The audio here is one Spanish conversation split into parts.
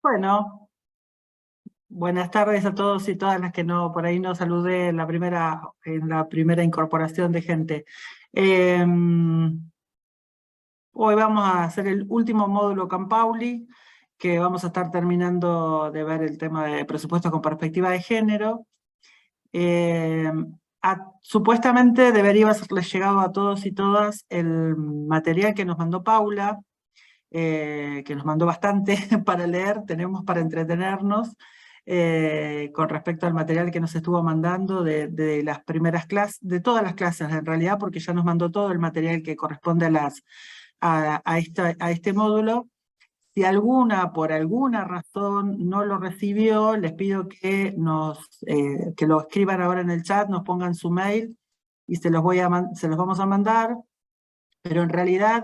Bueno, buenas tardes a todos y todas las que no por ahí no saludé en la primera incorporación de gente. Eh, Hoy vamos a hacer el último módulo Campauli, que vamos a estar terminando de ver el tema de presupuestos con perspectiva de género. Eh, Supuestamente debería haberles llegado a todos y todas el material que nos mandó Paula, que nos mandó bastante para leer, tenemos para entretenernos, con respecto al material que nos estuvo mandando de las primeras clases, de todas las clases en realidad, porque ya nos mandó todo el material que corresponde a este módulo. Si alguna, por alguna razón, no lo recibió, les pido que que lo escriban ahora en el chat, nos pongan su mail y se los vamos a mandar, pero en realidad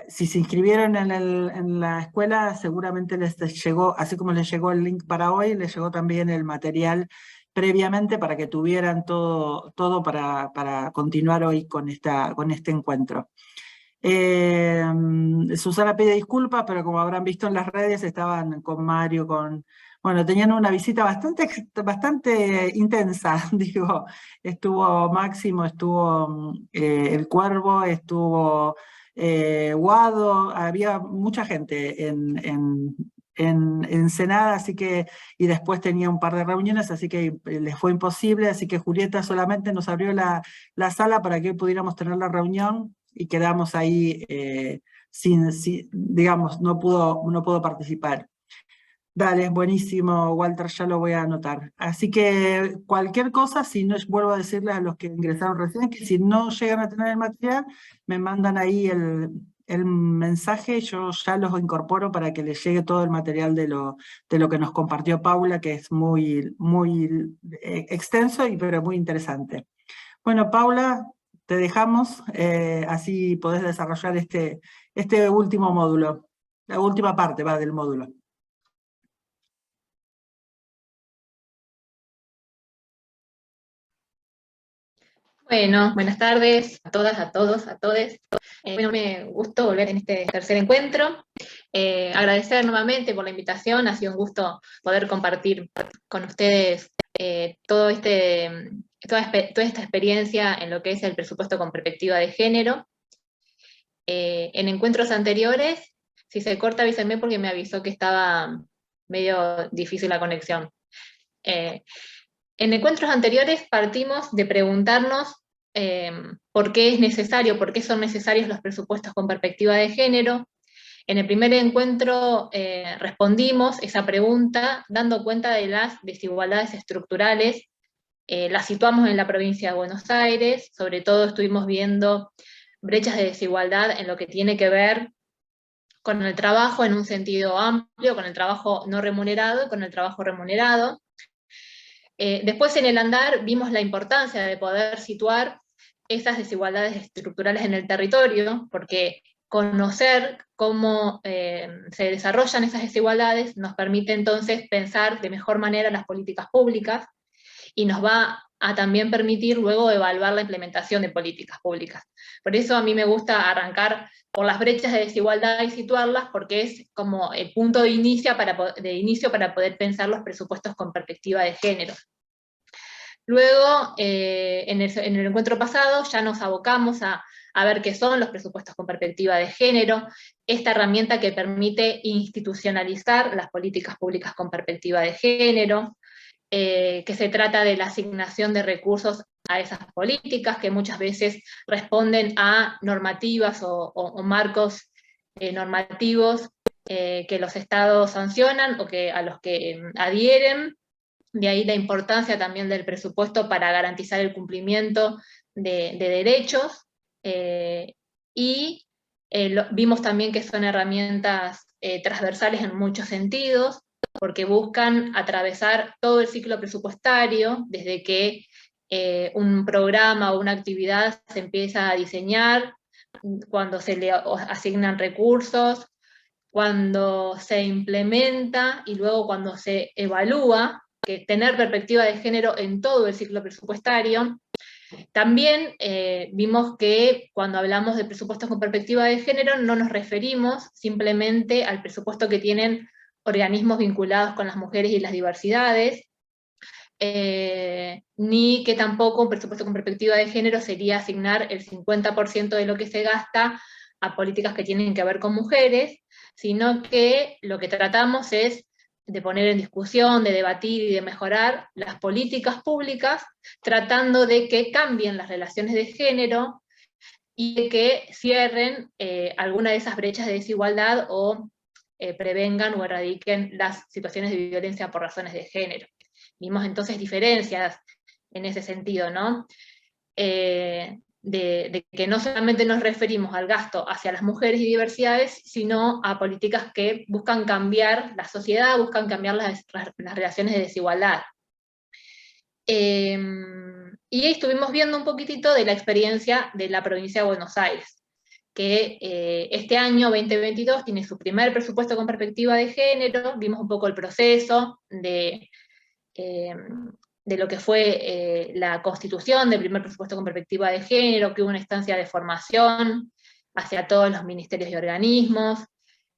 si se inscribieron en la escuela, seguramente les llegó, así como les llegó el link para hoy, les llegó también el material previamente para que tuvieran todo para continuar hoy con este encuentro. Susana pide disculpas, pero como habrán visto en las redes, estaban con Mario, bueno, tenían una visita bastante intensa, digo, estuvo Máximo, estuvo el Cuervo, estuvo Guado, había mucha gente en Ensenada, y después tenía un par de reuniones, así que les fue imposible, así que Julieta solamente nos abrió la sala para que pudiéramos tener la reunión, y quedamos ahí digamos, no pudo participar. Dale, buenísimo, Walter, ya lo voy a anotar. Así que cualquier cosa, si no, vuelvo a decirles a los que ingresaron recién, que si no llegan a tener el material, me mandan ahí el mensaje, yo ya los incorporo para que les llegue todo el material de lo que nos compartió Paula, que es muy extenso, pero muy interesante. Bueno, Paula, te dejamos, así podés desarrollar este último módulo, la última parte del módulo. Bueno, buenas tardes a todas, a todos, a todes. Bueno, me gustó volver en este tercer encuentro. Agradecer nuevamente por la invitación, ha sido un gusto poder compartir con ustedes toda esta experiencia en lo que es el presupuesto con perspectiva de género. En encuentros anteriores, si se corta avísenme porque me avisó que estaba medio difícil la conexión. En encuentros anteriores partimos de preguntarnos por qué es necesario, por qué son necesarios los presupuestos con perspectiva de género. En el primer encuentro respondimos esa pregunta dando cuenta de las desigualdades estructurales. Las situamos en la provincia de Buenos Aires, sobre todo estuvimos viendo brechas de desigualdad en lo que tiene que ver con el trabajo en un sentido amplio, con el trabajo no remunerado y con el trabajo remunerado. Después en el andar vimos la importancia de poder situar esas desigualdades estructurales en el territorio, porque conocer cómo se desarrollan esas desigualdades nos permite entonces pensar de mejor manera las políticas públicas y nos va a también permitir luego evaluar la implementación de políticas públicas. Por eso a mí me gusta arrancar por las brechas de desigualdad y situarlas, porque es como el punto de inicio para poder pensar los presupuestos con perspectiva de género. Luego, en el encuentro pasado, ya nos abocamos a ver qué son los presupuestos con perspectiva de género, esta herramienta que permite institucionalizar las políticas públicas con perspectiva de género, que se trata de la asignación de recursos a esas políticas que muchas veces responden a normativas o marcos normativos que los estados sancionan o a los que adhieren. De ahí la importancia también del presupuesto para garantizar el cumplimiento de derechos. Vimos también que son herramientas transversales en muchos sentidos, porque buscan atravesar todo el ciclo presupuestario, desde que un programa o una actividad se empieza a diseñar, cuando se le asignan recursos, cuando se implementa y luego cuando se evalúa, que tener perspectiva de género en todo el ciclo presupuestario. También vimos que cuando hablamos de presupuestos con perspectiva de género no nos referimos simplemente al presupuesto que tienen organismos vinculados con las mujeres y las diversidades, ni que tampoco un presupuesto con perspectiva de género sería asignar el 50% de lo que se gasta a políticas que tienen que ver con mujeres, sino que lo que tratamos es de poner en discusión, de debatir y de mejorar las políticas públicas, tratando de que cambien las relaciones de género y de que cierren alguna de esas brechas de desigualdad o prevengan o erradiquen las situaciones de violencia por razones de género. Vimos entonces diferencias en ese sentido, ¿no? De que no solamente nos referimos al gasto hacia las mujeres y diversidades, sino a políticas que buscan cambiar la sociedad, buscan cambiar las relaciones de desigualdad. Y ahí estuvimos viendo un poquitito de la experiencia de la provincia de Buenos Aires, que este año 2022 tiene su primer presupuesto con perspectiva de género. Vimos un poco el proceso de lo que fue la constitución del primer presupuesto con perspectiva de género, que hubo una instancia de formación hacia todos los ministerios y organismos,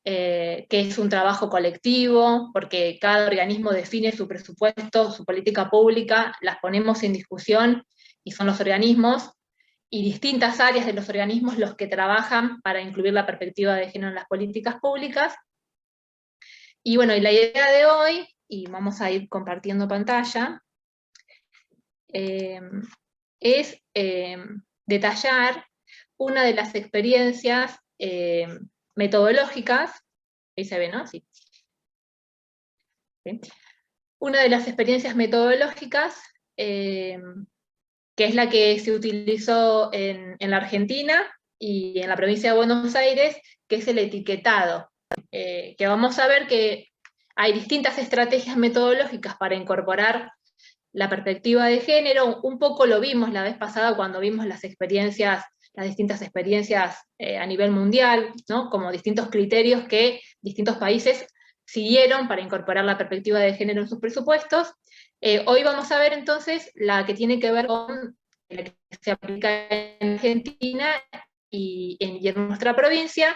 que es un trabajo colectivo, porque cada organismo define su presupuesto, su política pública, las ponemos en discusión, y son los organismos y distintas áreas de los organismos los que trabajan para incluir la perspectiva de género en las políticas públicas. Y bueno, y la idea de hoy, y vamos a ir compartiendo pantalla, es detallar una de las experiencias metodológicas, ahí se ve, ¿no? Sí. ¿Sí? Una de las experiencias metodológicas, que es la que se utilizó en la Argentina y en la provincia de Buenos Aires, que es el etiquetado, que vamos a ver que hay distintas estrategias metodológicas para incorporar la perspectiva de género. Un poco lo vimos la vez pasada cuando vimos las distintas experiencias a nivel mundial, ¿no? Como distintos criterios que distintos países siguieron para incorporar la perspectiva de género en sus presupuestos. Hoy vamos a ver entonces la que tiene que ver con la que se aplica en Argentina y en nuestra provincia,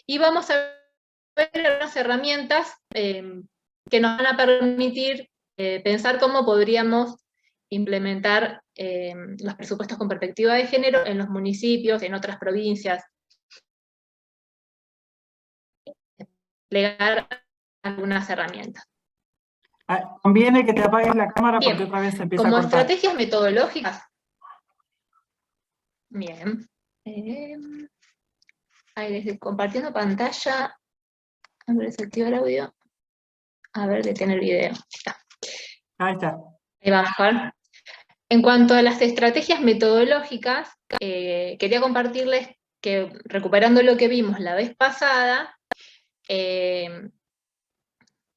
y vamos a ver unas herramientas que nos van a permitir pensar cómo podríamos implementar los presupuestos con perspectiva de género en los municipios, en otras provincias, desplegar algunas herramientas. Conviene que te apagues la cámara. Bien, porque otra vez se empieza como a cortar. estrategias metodológicas. Bien. Ahí desde compartiendo pantalla, a ver, desactiva el audio. A ver, detener el video. Ahí está. Ahí va mejor. En cuanto a las estrategias metodológicas, quería compartirles que, recuperando lo que vimos la vez pasada,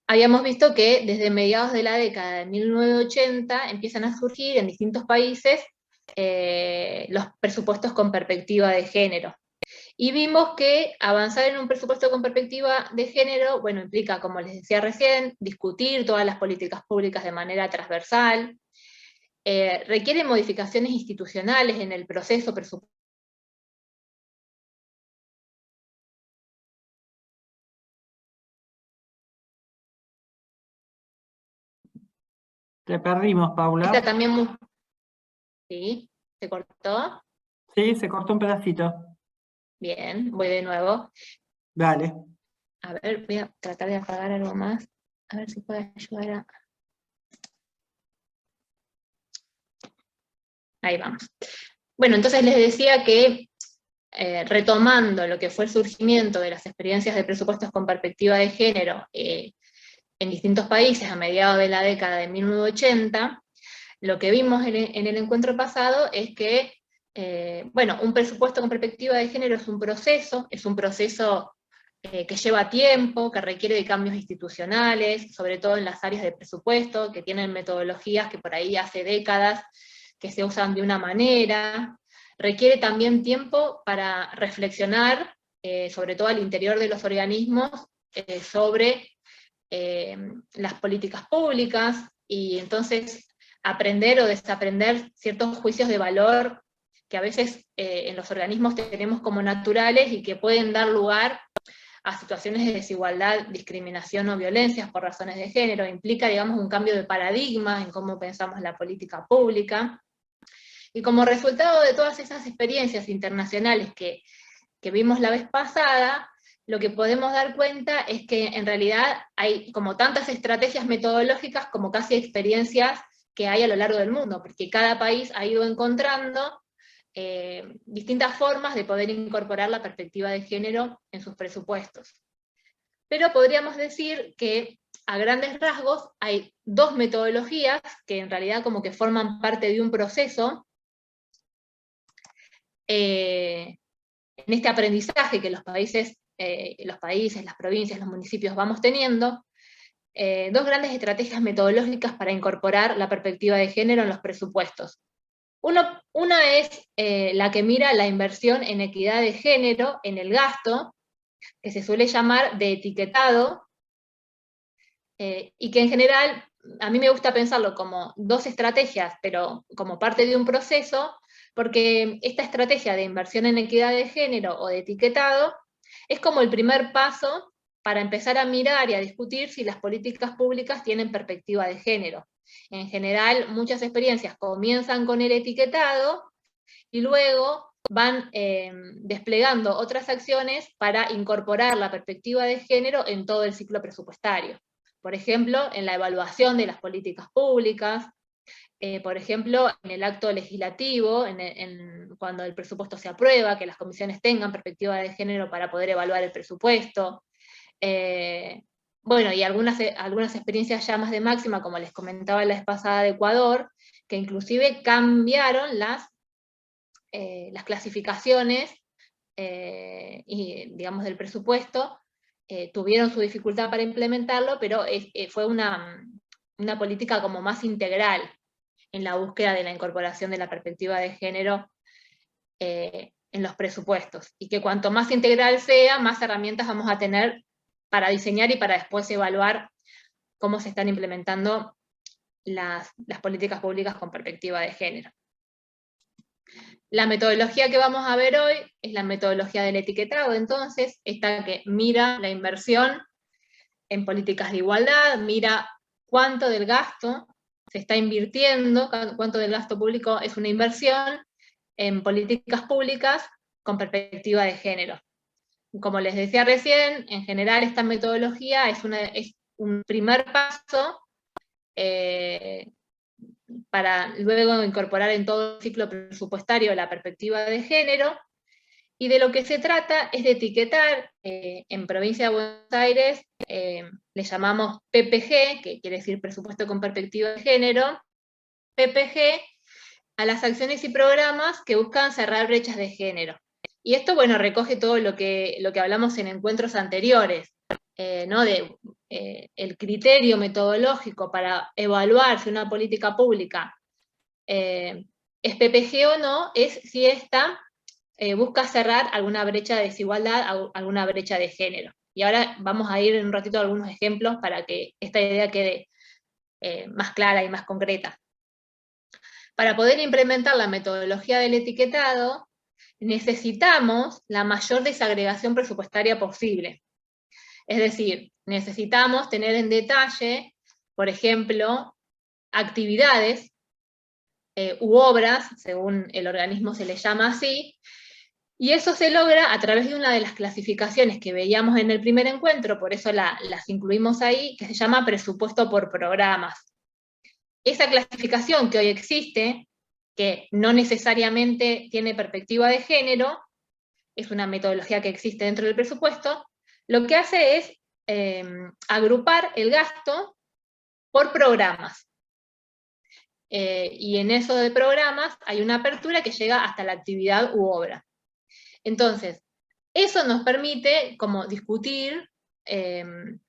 habíamos visto que desde mediados de la década de 1980 empiezan a surgir en distintos países los presupuestos con perspectiva de género. Y vimos que avanzar en un presupuesto con perspectiva de género, bueno, implica, como les decía recién, discutir todas las políticas públicas de manera transversal, requiere modificaciones institucionales en el proceso presupuestario. Te perdimos, Paula. Esta también ¿sí? ¿Se cortó? Sí, se cortó un pedacito. Bien, voy de nuevo. Dale. A ver, voy a tratar de apagar algo más. A ver si puedo ayudar a... Ahí vamos. Bueno, entonces les decía que retomando lo que fue el surgimiento de las experiencias de presupuestos con perspectiva de género en distintos países a mediados de la década de 1980, lo que vimos en el encuentro pasado es que, bueno, un presupuesto con perspectiva de género es un proceso que lleva tiempo, que requiere de cambios institucionales, sobre todo en las áreas de presupuesto, que tienen metodologías que por ahí hace décadas que se usan de una manera. Requiere también tiempo para reflexionar, sobre todo al interior de los organismos, sobre las políticas públicas, y entonces aprender o desaprender ciertos juicios de valor que a veces en los organismos tenemos como naturales y que pueden dar lugar a situaciones de desigualdad, discriminación o violencias por razones de género. Implica, digamos, un cambio de paradigma en cómo pensamos la política pública. Y como resultado de todas esas experiencias internacionales que vimos la vez pasada, lo que podemos dar cuenta es que en realidad hay como tantas estrategias metodológicas como casi experiencias que hay a lo largo del mundo, porque cada país ha ido encontrando distintas formas de poder incorporar la perspectiva de género en sus presupuestos. Pero podríamos decir que a grandes rasgos hay dos metodologías que en realidad como que forman parte de un proceso en este aprendizaje que los países, las provincias, los municipios vamos teniendo, dos grandes estrategias metodológicas para incorporar la perspectiva de género en los presupuestos. Una es la que mira la inversión en equidad de género en el gasto, que se suele llamar de etiquetado, y que en general, a mí me gusta pensarlo como dos estrategias, pero como parte de un proceso, porque esta estrategia de inversión en equidad de género o de etiquetado es como el primer paso para empezar a mirar y a discutir si las políticas públicas tienen perspectiva de género. En general, muchas experiencias comienzan con el etiquetado y luego van desplegando otras acciones para incorporar la perspectiva de género en todo el ciclo presupuestario. Por ejemplo, en la evaluación de las políticas públicas, por ejemplo, en el acto legislativo, cuando el presupuesto se aprueba, que las comisiones tengan perspectiva de género para poder evaluar el presupuesto. Bueno, y algunas experiencias ya más de máxima, como les comentaba la vez pasada de Ecuador, que inclusive cambiaron las clasificaciones y, digamos, del presupuesto, tuvieron su dificultad para implementarlo, pero fue una política como más integral en la búsqueda de la incorporación de la perspectiva de género en los presupuestos, y que cuanto más integral sea, más herramientas vamos a tener para diseñar y para después evaluar cómo se están implementando las políticas públicas con perspectiva de género. La metodología que vamos a ver hoy es la metodología del etiquetado, entonces, esta que mira la inversión en políticas de igualdad, mira cuánto del gasto se está invirtiendo, cuánto del gasto público es una inversión en políticas públicas con perspectiva de género. Como les decía recién, en general esta metodología es un primer paso para luego incorporar en todo el ciclo presupuestario la perspectiva de género, y de lo que se trata es de etiquetar, en Provincia de Buenos Aires le llamamos PPG, que quiere decir presupuesto con perspectiva de género, PPG, a las acciones y programas que buscan cerrar brechas de género. Y esto, bueno, recoge todo lo que hablamos en encuentros anteriores, ¿no? El criterio metodológico para evaluar si una política pública es PPG o no, es si esta busca cerrar alguna brecha de desigualdad, alguna brecha de género. Y ahora vamos a ir en un ratito a algunos ejemplos para que esta idea quede más clara y más concreta. Para poder implementar la metodología del etiquetado, necesitamos la mayor desagregación presupuestaria posible. Es decir, necesitamos tener en detalle, por ejemplo, actividades u obras, según el organismo se le llama así, y eso se logra a través de una de las clasificaciones que veíamos en el primer encuentro, por eso las incluimos ahí, que se llama presupuesto por programas. Esa clasificación que hoy existe, que no necesariamente tiene perspectiva de género, es una metodología que existe dentro del presupuesto, lo que hace es agrupar el gasto por programas. Y en eso de programas hay una apertura que llega hasta la actividad u obra. Entonces, eso nos permite como discutir en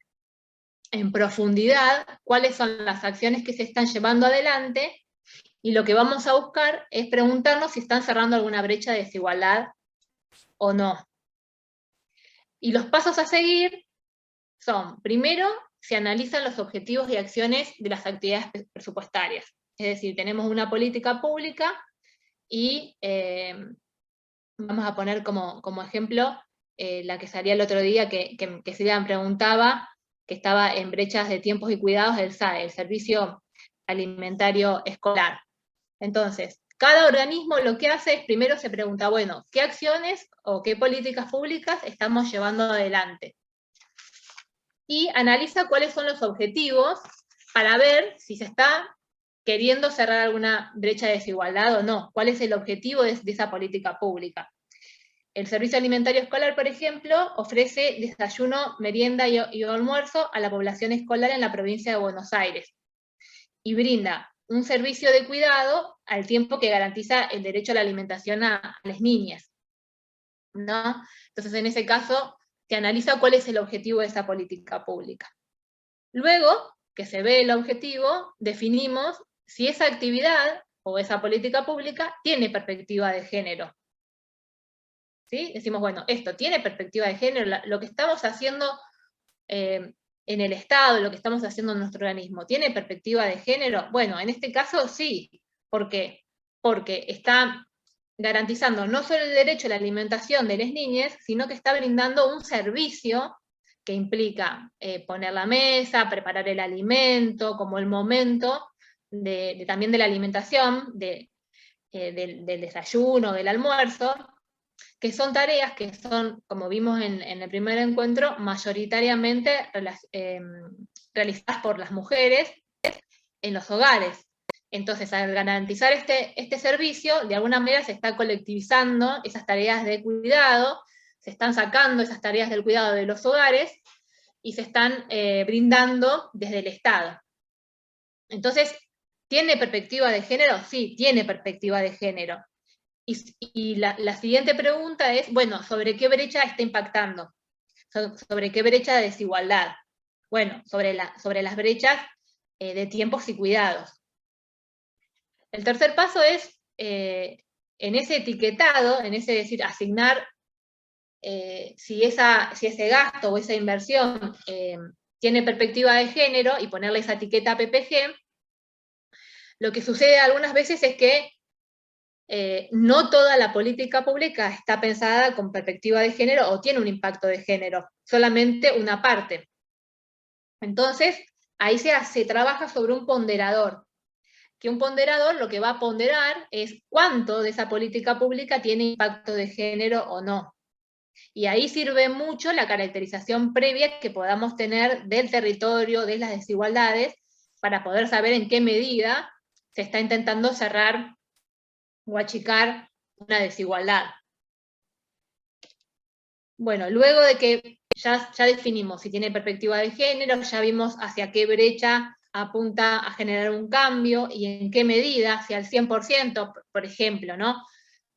profundidad cuáles son las acciones que se están llevando adelante, y lo que vamos a buscar es preguntarnos si están cerrando alguna brecha de desigualdad o no. Y los pasos a seguir son, primero, se analizan los objetivos y acciones de las actividades presupuestarias. Es decir, tenemos una política pública y vamos a poner como ejemplo la que salía el otro día, que Silvia me preguntaba, que estaba en brechas de tiempos y cuidados del SAE, el Servicio Alimentario Escolar. Entonces, cada organismo lo que hace es primero se pregunta, bueno, ¿qué acciones o qué políticas públicas estamos llevando adelante? Y analiza cuáles son los objetivos para ver si se está queriendo cerrar alguna brecha de desigualdad o no. ¿Cuál es el objetivo de esa política pública? El Servicio Alimentario Escolar, por ejemplo, ofrece desayuno, merienda y almuerzo a la población escolar en la provincia de Buenos Aires y brinda un servicio de cuidado al tiempo que garantiza el derecho a la alimentación a las niñas, ¿no? Entonces, en ese caso, se analiza cuál es el objetivo de esa política pública. Luego, que se ve el objetivo, definimos si esa actividad o esa política pública tiene perspectiva de género. ¿Sí? Decimos, bueno, esto tiene perspectiva de género, lo que estamos haciendo en el Estado, lo que estamos haciendo en nuestro organismo, ¿tiene perspectiva de género? Bueno, en este caso sí. ¿Por qué? Porque está garantizando no solo el derecho a la alimentación de las niñas, sino que está brindando un servicio que implica poner la mesa, preparar el alimento, como el momento también de la alimentación, del desayuno, del almuerzo, que son tareas que son, como vimos en el primer encuentro, mayoritariamente realizadas por las mujeres en los hogares. Entonces, al garantizar este servicio, de alguna manera se está colectivizando esas tareas de cuidado, se están sacando esas tareas del cuidado de los hogares y se están brindando desde el Estado. Entonces, ¿tiene perspectiva de género? Sí, tiene perspectiva de género. Y la siguiente pregunta es, bueno, ¿sobre qué brecha está impactando? ¿Sobre qué brecha de desigualdad? Bueno, sobre las brechas de tiempos y cuidados. El tercer paso es, en ese etiquetado, en ese decir, asignar si ese gasto o esa inversión tiene perspectiva de género y ponerle esa etiqueta PPG, lo que sucede algunas veces es que no toda la política pública está pensada con perspectiva de género o tiene un impacto de género, solamente una parte. Entonces, ahí se trabaja sobre un ponderador, que un ponderador lo que va a ponderar es cuánto de esa política pública tiene impacto de género o no. Y ahí sirve mucho la caracterización previa que podamos tener del territorio, de las desigualdades, para poder saber en qué medida se está intentando cerrar o achicar una desigualdad. Bueno, luego de que ya definimos si tiene perspectiva de género, ya vimos hacia qué brecha apunta a generar un cambio y en qué medida, si al 100%, por ejemplo, ¿no?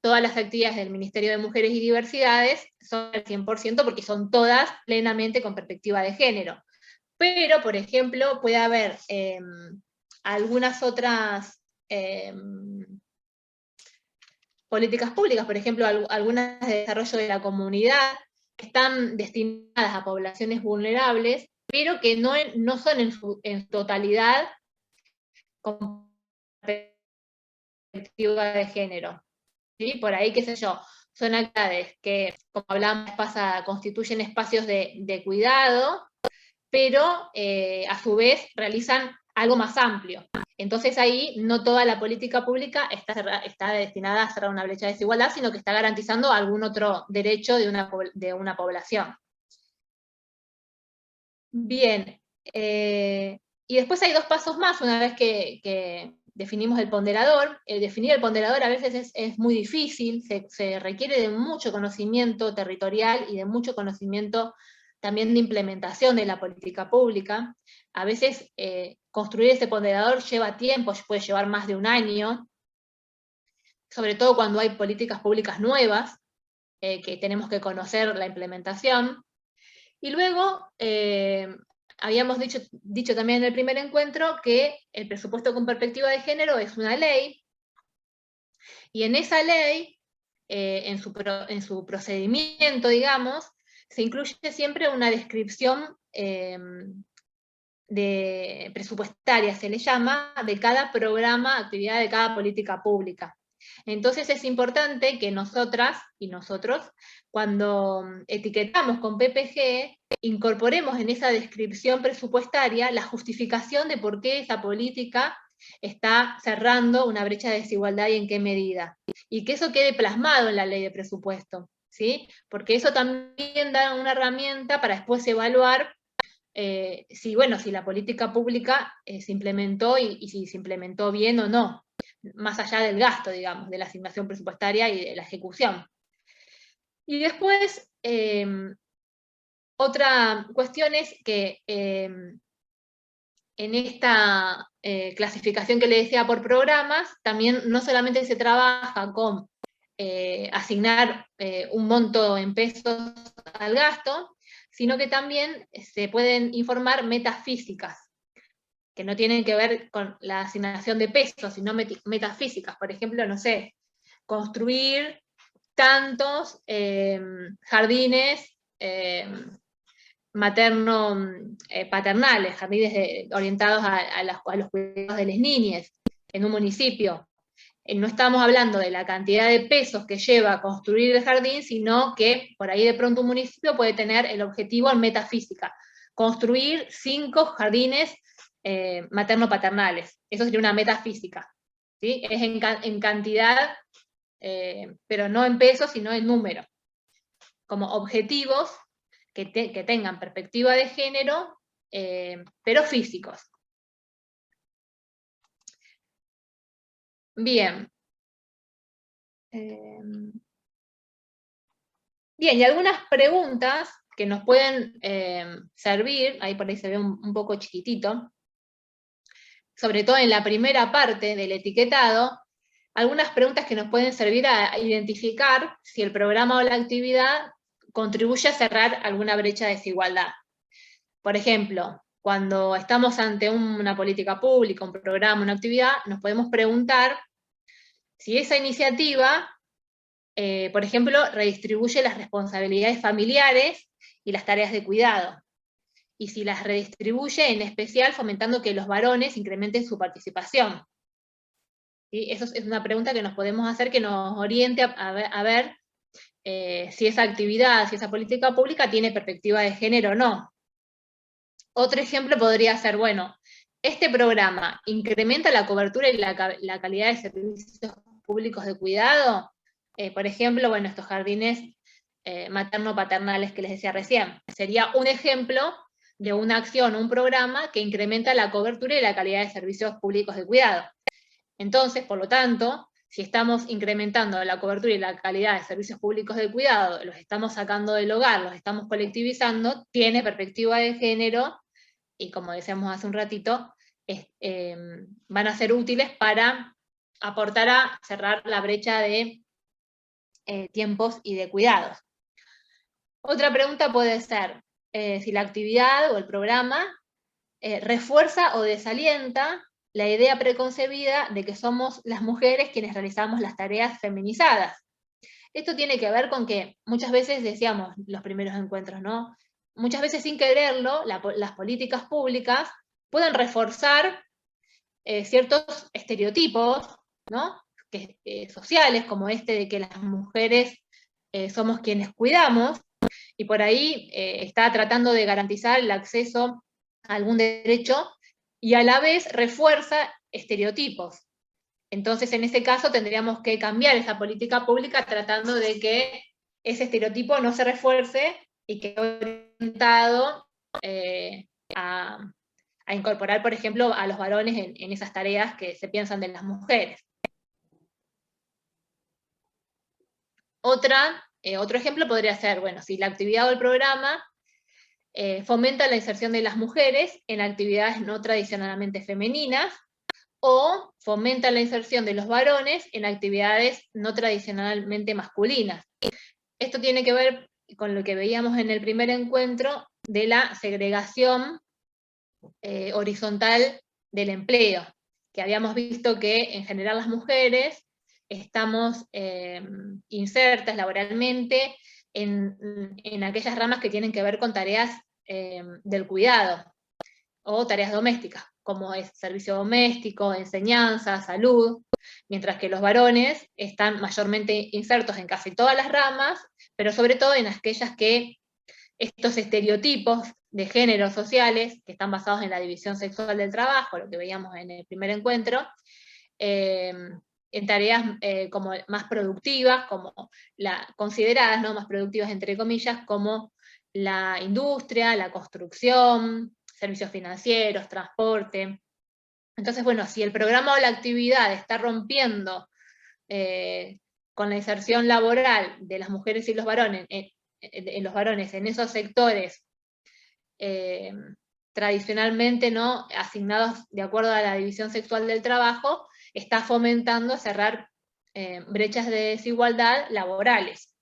Todas las actividades del Ministerio de Mujeres y Diversidades son al 100% porque son todas plenamente con perspectiva de género. Pero, por ejemplo, puede haber algunas otras políticas públicas, por ejemplo, algunas de desarrollo de la comunidad, que están destinadas a poblaciones vulnerables, pero que no son en totalidad con perspectiva de género. ¿Sí? Por ahí, qué sé yo, son actividades que, como hablábamos pasada, constituyen espacios de cuidado, pero a su vez realizan algo más amplio. Entonces ahí no toda la política pública está destinada a cerrar una brecha de desigualdad, sino que está garantizando algún otro derecho de una población. Bien, y después hay dos pasos más una vez que definimos el ponderador. Definir el ponderador a veces es muy difícil, se requiere de mucho conocimiento territorial y de mucho conocimiento también de implementación de la política pública. A veces construir ese ponderador lleva tiempo, puede llevar más de un año, sobre todo cuando hay políticas públicas nuevas, que tenemos que conocer la implementación. Y luego, habíamos dicho también en el primer encuentro que el presupuesto con perspectiva de género es una ley, y en esa ley, en su procedimiento, digamos, se incluye siempre una descripción presupuestaria, se le llama, de cada programa, actividad de cada política pública. Entonces es importante que nosotras y nosotros, cuando etiquetamos con PPG, incorporemos en esa descripción presupuestaria la justificación de por qué esa política está cerrando una brecha de desigualdad y en qué medida. Y que eso quede plasmado en la ley de presupuesto, ¿sí? Porque eso también da una herramienta para después evaluar si la política pública se implementó y si se implementó bien o no, más allá del gasto, digamos, de la asignación presupuestaria y de la ejecución. Y después, otra cuestión es que en esta clasificación que le decía por programas, también no solamente se trabaja con asignar un monto en pesos al gasto, sino que también se pueden informar metas físicas, que no tienen que ver con la asignación de pesos, sino metas físicas. Por ejemplo, no sé, construir tantos jardines materno-paternales, jardines orientados a los cuidados de las niñas en un municipio. No estamos hablando de la cantidad de pesos que lleva a construir el jardín, sino que por ahí de pronto un municipio puede tener el objetivo en metafísica, construir 5 jardines materno-paternales. Eso sería una metafísica, ¿sí? Es en cantidad, pero no en pesos, sino en número, como objetivos que tengan perspectiva de género, pero físicos. Bien. Bien, y algunas preguntas que nos pueden servir, ahí por ahí se ve un poco chiquitito, sobre todo en la primera parte del etiquetado, algunas preguntas que nos pueden servir a identificar si el programa o la actividad contribuye a cerrar alguna brecha de desigualdad. Por ejemplo, cuando estamos ante una política pública, un programa, una actividad, nos podemos preguntar si esa iniciativa, por ejemplo, redistribuye las responsabilidades familiares y las tareas de cuidado, y si las redistribuye, en especial fomentando que los varones incrementen su participación. ¿Sí? Eso es una pregunta que nos podemos hacer, que nos oriente a ver si esa actividad, si esa política pública tiene perspectiva de género o no. Otro ejemplo podría ser, bueno, este programa incrementa la cobertura y la calidad de servicios públicos de cuidado. Por ejemplo, bueno, estos jardines materno-paternales que les decía recién. Sería un ejemplo de una acción, un programa que incrementa la cobertura y la calidad de servicios públicos de cuidado. Entonces, por lo tanto, si estamos incrementando la cobertura y la calidad de servicios públicos de cuidado, los estamos sacando del hogar, los estamos colectivizando, tiene perspectiva de género, y como decíamos hace un ratito, van a ser útiles para aportar a cerrar la brecha de tiempos y de cuidados. Otra pregunta puede ser si la actividad o el programa refuerza o desalienta la idea preconcebida de que somos las mujeres quienes realizamos las tareas feminizadas. Esto tiene que ver con que muchas veces decíamos los primeros encuentros, ¿no? Muchas veces sin quererlo, las políticas públicas pueden reforzar ciertos estereotipos, ¿no? Sociales, como este de que las mujeres somos quienes cuidamos, y por ahí está tratando de garantizar el acceso a algún derecho, y a la vez refuerza estereotipos. Entonces, en ese caso, tendríamos que cambiar esa política pública tratando de que ese estereotipo no se refuerce y que esté orientado a incorporar, por ejemplo, a los varones en esas tareas que se piensan de las mujeres. Otro ejemplo podría ser, bueno, si la actividad o el programa fomenta la inserción de las mujeres en actividades no tradicionalmente femeninas, o fomenta la inserción de los varones en actividades no tradicionalmente masculinas. Esto tiene que ver con lo que veíamos en el primer encuentro de la segregación horizontal del empleo, que habíamos visto que en general las mujeres estamos insertas laboralmente en aquellas ramas que tienen que ver con tareas del cuidado. o tareas domésticas, como es servicio doméstico, enseñanza, salud, mientras que los varones están mayormente insertos en casi todas las ramas, pero sobre todo en aquellas que estos estereotipos de géneros sociales, que están basados en la división sexual del trabajo, lo que veíamos en el primer encuentro, en tareas como más productivas, como consideradas, ¿no?, más productivas entre comillas, como la industria, la construcción, servicios financieros, transporte. Entonces, bueno, si el programa o la actividad está rompiendo con la inserción laboral de las mujeres y los varones, en los varones en esos sectores tradicionalmente no asignados de acuerdo a la división sexual del trabajo, está fomentando cerrar brechas de desigualdad laborales.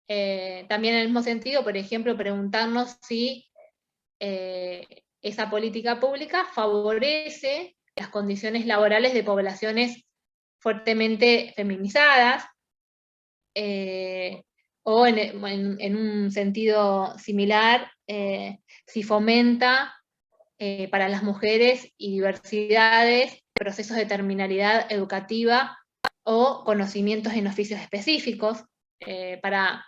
También en el mismo sentido, por ejemplo, preguntarnos si esa política pública favorece las condiciones laborales de poblaciones fuertemente feminizadas, o en un sentido similar, si fomenta para las mujeres y diversidades procesos de terminalidad educativa o conocimientos en oficios específicos para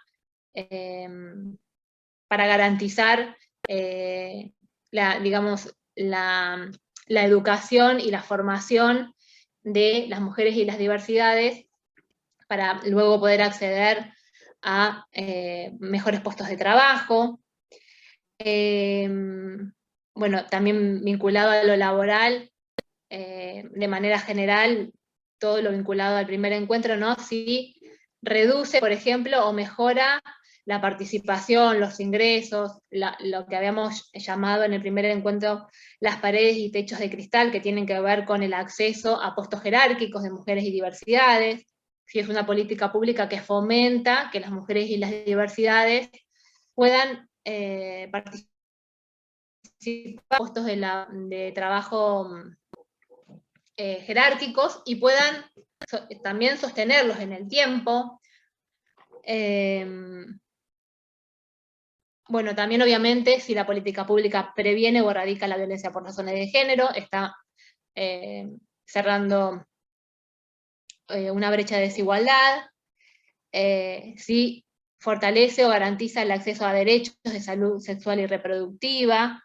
garantizar digamos, la educación y la formación de las mujeres y las diversidades para luego poder acceder a mejores puestos de trabajo. Bueno, también vinculado a lo laboral, de manera general, todo lo vinculado al primer encuentro, ¿no? Si reduce, por ejemplo, o mejora la participación, los ingresos, lo que habíamos llamado en el primer encuentro las paredes y techos de cristal, que tienen que ver con el acceso a puestos jerárquicos de mujeres y diversidades, si es una política pública que fomenta que las mujeres y las diversidades puedan participar en puestos de trabajo jerárquicos y puedan también sostenerlos en el tiempo. Bueno, también obviamente si la política pública previene o erradica la violencia por razones de género, está cerrando una brecha de desigualdad. Si fortalece o garantiza el acceso a derechos de salud sexual y reproductiva.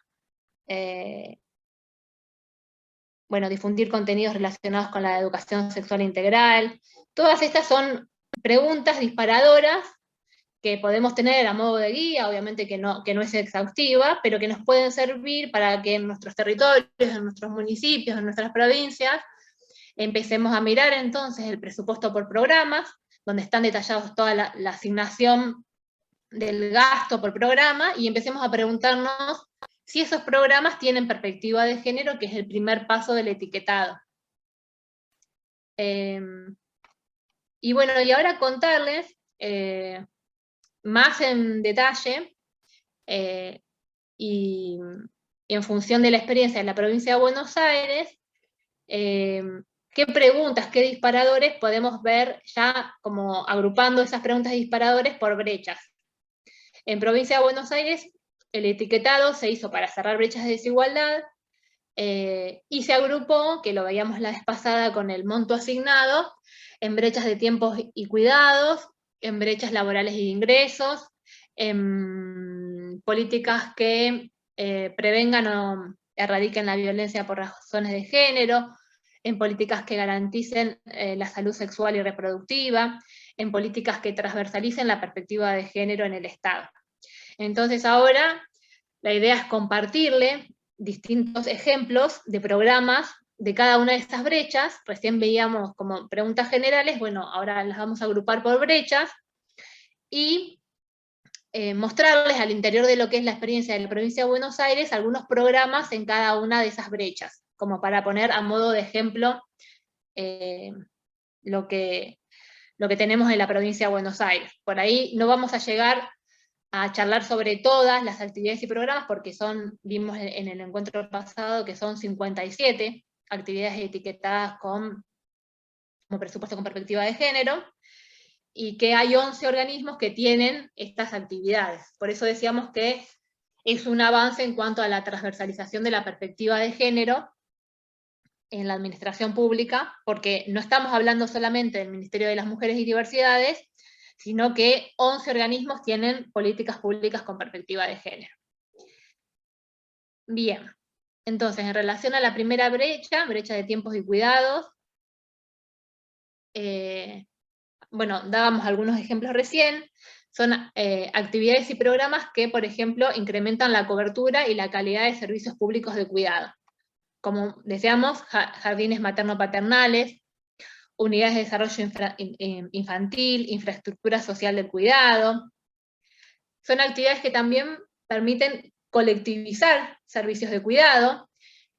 Bueno, difundir contenidos relacionados con la educación sexual integral. Todas estas son preguntas disparadoras que podemos tener a modo de guía, obviamente que no es exhaustiva, pero que nos pueden servir para que en nuestros territorios, en nuestros municipios, en nuestras provincias, empecemos a mirar entonces el presupuesto por programas, donde están detallados toda la asignación del gasto por programa, y empecemos a preguntarnos si esos programas tienen perspectiva de género, que es el primer paso del etiquetado. Y bueno, y ahora contarles más en detalle, y en función de la experiencia de la provincia de Buenos Aires, qué preguntas, qué disparadores podemos ver ya como agrupando esas preguntas y disparadores por brechas. En provincia de Buenos Aires, el etiquetado se hizo para cerrar brechas de desigualdad, y se agrupó, que lo veíamos la vez pasada con el monto asignado, en brechas de tiempos y cuidados, en brechas laborales y de ingresos, en políticas que prevengan o erradiquen la violencia por razones de género, en políticas que garanticen la salud sexual y reproductiva, en políticas que transversalicen la perspectiva de género en el Estado. Entonces ahora la idea es compartirle distintos ejemplos de programas de cada una de estas brechas. Recién veíamos como preguntas generales, bueno, ahora las vamos a agrupar por brechas, y mostrarles al interior de lo que es la experiencia de la provincia de Buenos Aires algunos programas en cada una de esas brechas, como para poner a modo de ejemplo lo que tenemos en la provincia de Buenos Aires. Por ahí no vamos a llegar a charlar sobre todas las actividades y programas, porque vimos en el encuentro pasado que son 57 actividades etiquetadas como presupuesto con perspectiva de género, y que hay 11 organismos que tienen estas actividades. Por eso decíamos que es un avance en cuanto a la transversalización de la perspectiva de género en la administración pública, porque no estamos hablando solamente del Ministerio de las Mujeres y Diversidades, sino que 11 organismos tienen políticas públicas con perspectiva de género. Bien, entonces en relación a la primera brecha de tiempos y cuidados, bueno, dábamos algunos ejemplos recién, son actividades y programas que, por ejemplo, incrementan la cobertura y la calidad de servicios públicos de cuidado. Como decíamos, jardines materno-paternales, unidades de desarrollo infantil, infraestructura social del cuidado. Son actividades que también permiten colectivizar servicios de cuidado,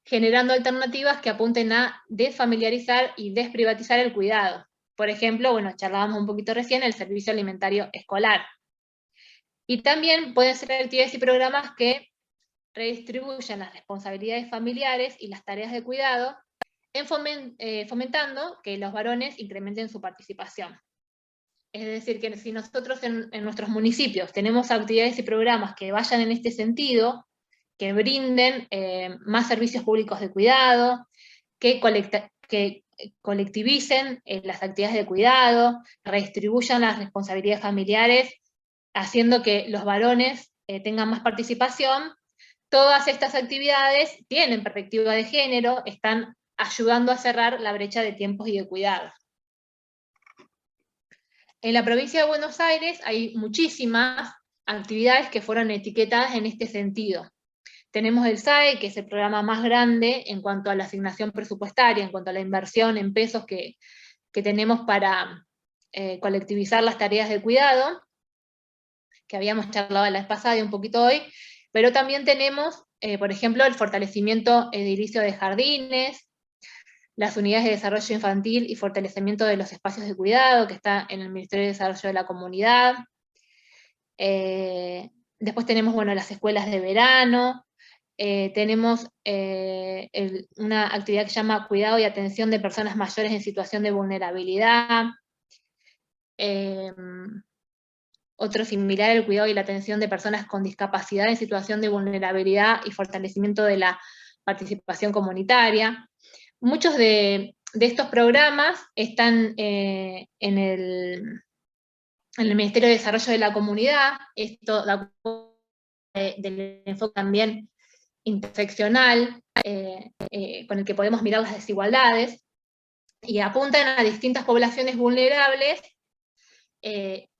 generando alternativas que apunten a desfamiliarizar y desprivatizar el cuidado. Por ejemplo, bueno, charlábamos un poquito recién, el servicio alimentario escolar. Y también pueden ser actividades y programas que redistribuyan las responsabilidades familiares y las tareas de cuidado, fomentando que los varones incrementen su participación. Es decir, que si nosotros en nuestros municipios tenemos actividades y programas que vayan en este sentido, que brinden más servicios públicos de cuidado, que colectivicen las actividades de cuidado, redistribuyan las responsabilidades familiares, haciendo que los varones tengan más participación. Todas estas actividades tienen perspectiva de género, están ayudando a cerrar la brecha de tiempos y de cuidados. En la provincia de Buenos Aires hay muchísimas actividades que fueron etiquetadas en este sentido. Tenemos el SAE, que es el programa más grande en cuanto a la asignación presupuestaria, en cuanto a la inversión en pesos que tenemos para colectivizar las tareas de cuidado, que habíamos charlado la vez pasada y un poquito hoy, pero también tenemos, por ejemplo, el fortalecimiento edilicio de jardines, las unidades de desarrollo infantil y fortalecimiento de los espacios de cuidado, que está en el Ministerio de Desarrollo de la Comunidad. Después tenemos, bueno, las escuelas de verano, tenemos una actividad que se llama cuidado y atención de personas mayores en situación de vulnerabilidad. Otro similar, el cuidado y la atención de personas con discapacidad en situación de vulnerabilidad y fortalecimiento de la participación comunitaria. Muchos de estos programas están en el Ministerio de Desarrollo de la Comunidad, esto da del enfoque también interseccional, con el que podemos mirar las desigualdades, y apuntan a distintas poblaciones vulnerables,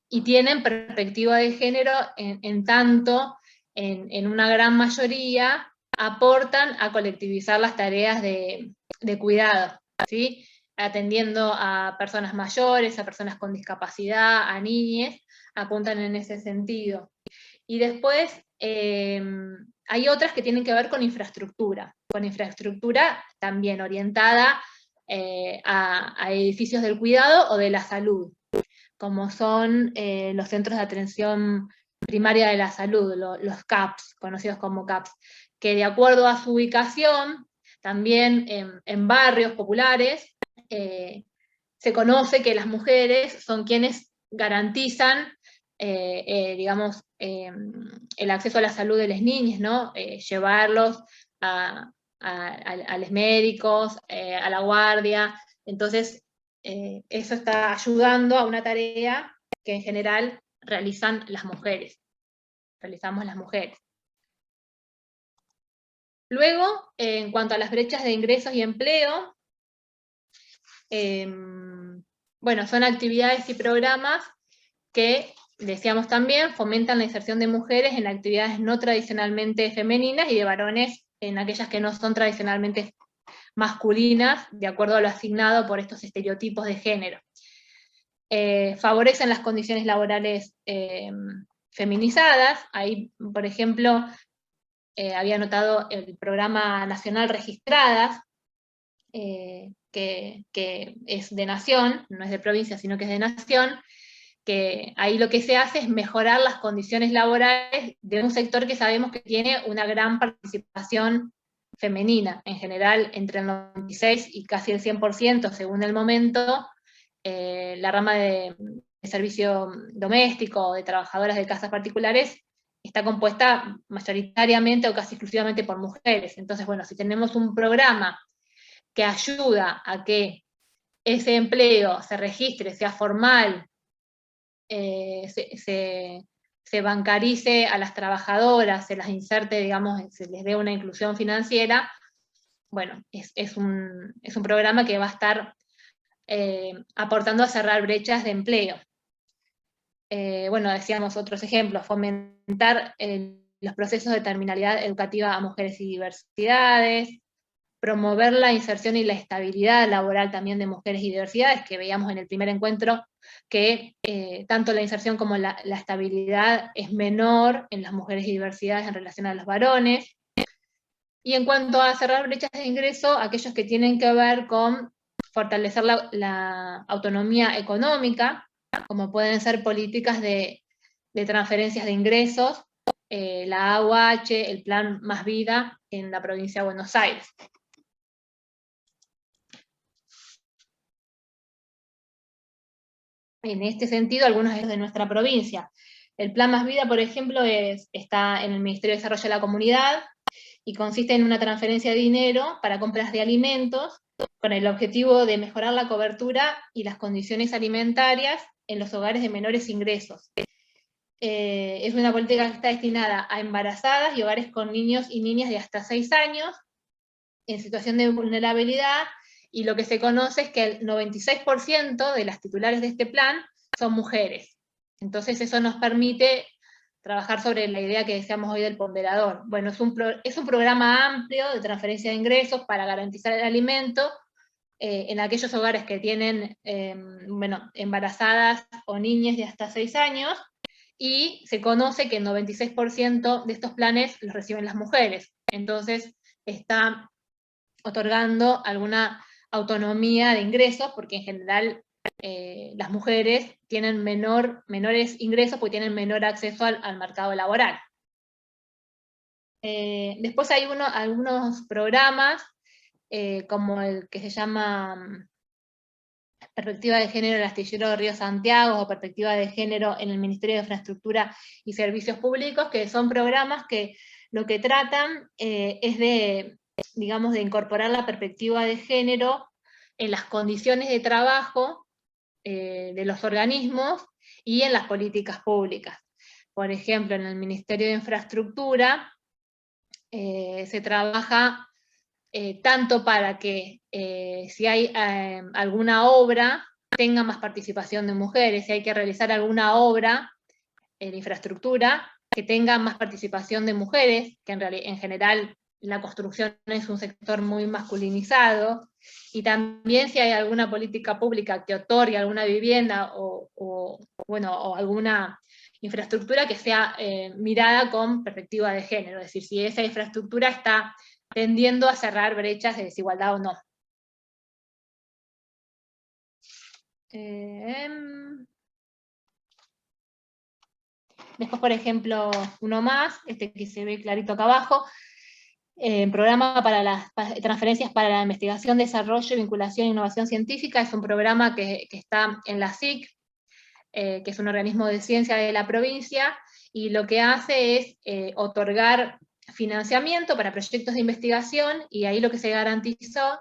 y tienen perspectiva de género en tanto, en una gran mayoría, aportan a colectivizar las tareas de cuidado, ¿sí? Atendiendo a personas mayores, a personas con discapacidad, a niñes, apuntan en ese sentido. Y después hay otras que tienen que ver con infraestructura también orientada a edificios del cuidado o de la salud, como son los centros de atención primaria de la salud, los CAPS, conocidos como CAPS, que de acuerdo a su ubicación, también en barrios populares, se conoce que las mujeres son quienes garantizan, digamos, el acceso a la salud de las niñas, ¿no? Llevarlos a los médicos, a la guardia. Entonces, eso está ayudando a una tarea que en general realizamos las mujeres. Luego, en cuanto a las brechas de ingresos y empleo, bueno, son actividades y programas que, decíamos también, fomentan la inserción de mujeres en actividades no tradicionalmente femeninas y de varones en aquellas que no son tradicionalmente masculinas, de acuerdo a lo asignado por estos estereotipos de género. Favorecen las condiciones laborales feminizadas. Ahí, por ejemplo, había notado el programa nacional Registradas, que es de nación, no es de provincia, sino que es de nación, que ahí lo que se hace es mejorar las condiciones laborales de un sector que sabemos que tiene una gran participación femenina, en general entre el 96 y casi el 100% según el momento, la rama de servicio doméstico, de trabajadoras de casas particulares, está compuesta mayoritariamente o casi exclusivamente por mujeres. Entonces, bueno, si tenemos un programa que ayuda a que ese empleo se registre, sea formal, se bancarice a las trabajadoras, se las inserte, digamos, se les dé una inclusión financiera, bueno, es un programa que va a estar aportando a cerrar brechas de empleo. Bueno, decíamos otros ejemplos, fomentar los procesos de terminalidad educativa a mujeres y diversidades, promover la inserción y la estabilidad laboral también de mujeres y diversidades, que veíamos en el primer encuentro que tanto la inserción como la estabilidad es menor en las mujeres y diversidades en relación a los varones. Y en cuanto a cerrar brechas de ingreso, aquellos que tienen que ver con fortalecer la autonomía económica, como pueden ser políticas de transferencias de ingresos, la AUH, el Plan Más Vida en la provincia de Buenos Aires. En este sentido, algunos de nuestra provincia. El Plan Más Vida, por ejemplo, está en el Ministerio de Desarrollo de la Comunidad, y consiste en una transferencia de dinero para compras de alimentos con el objetivo de mejorar la cobertura y las condiciones alimentarias en los hogares de menores ingresos. Es una política que está destinada a embarazadas y hogares con niños y niñas de hasta 6 años en situación de vulnerabilidad, y lo que se conoce es que el 96% de las titulares de este plan son mujeres. Entonces eso nos permite trabajar sobre la idea que decíamos hoy del ponderador. Bueno, es un programa amplio de transferencia de ingresos para garantizar el alimento en aquellos hogares que tienen bueno, embarazadas o niñas de hasta 6 años, y se conoce que el 96% de estos planes los reciben las mujeres. Entonces está otorgando alguna autonomía de ingresos, porque en general las mujeres tienen menores ingresos porque tienen menor acceso al mercado laboral. Después hay algunos programas, como el que se llama Perspectiva de Género en el Astillero de Río Santiago, o Perspectiva de Género en el Ministerio de Infraestructura y Servicios Públicos, que son programas que lo que tratan es de, digamos, de incorporar la perspectiva de género en las condiciones de trabajo de los organismos y en las políticas públicas. Por ejemplo, en el Ministerio de Infraestructura se trabaja tanto para que si hay alguna obra tenga más participación de mujeres, si hay que realizar alguna obra en infraestructura que tenga más participación de mujeres, que en general la construcción es un sector muy masculinizado, y también si hay alguna política pública que otorgue alguna vivienda o alguna infraestructura que sea mirada con perspectiva de género, es decir, si esa infraestructura está tendiendo a cerrar brechas de desigualdad o no. Después, por ejemplo, uno más, este que se ve clarito acá abajo, programa para las transferencias para la investigación, desarrollo, vinculación e innovación científica. Es un programa que está en la SIC, que es un organismo de ciencia de la provincia, y lo que hace es otorgar financiamiento para proyectos de investigación, y ahí lo que se garantizó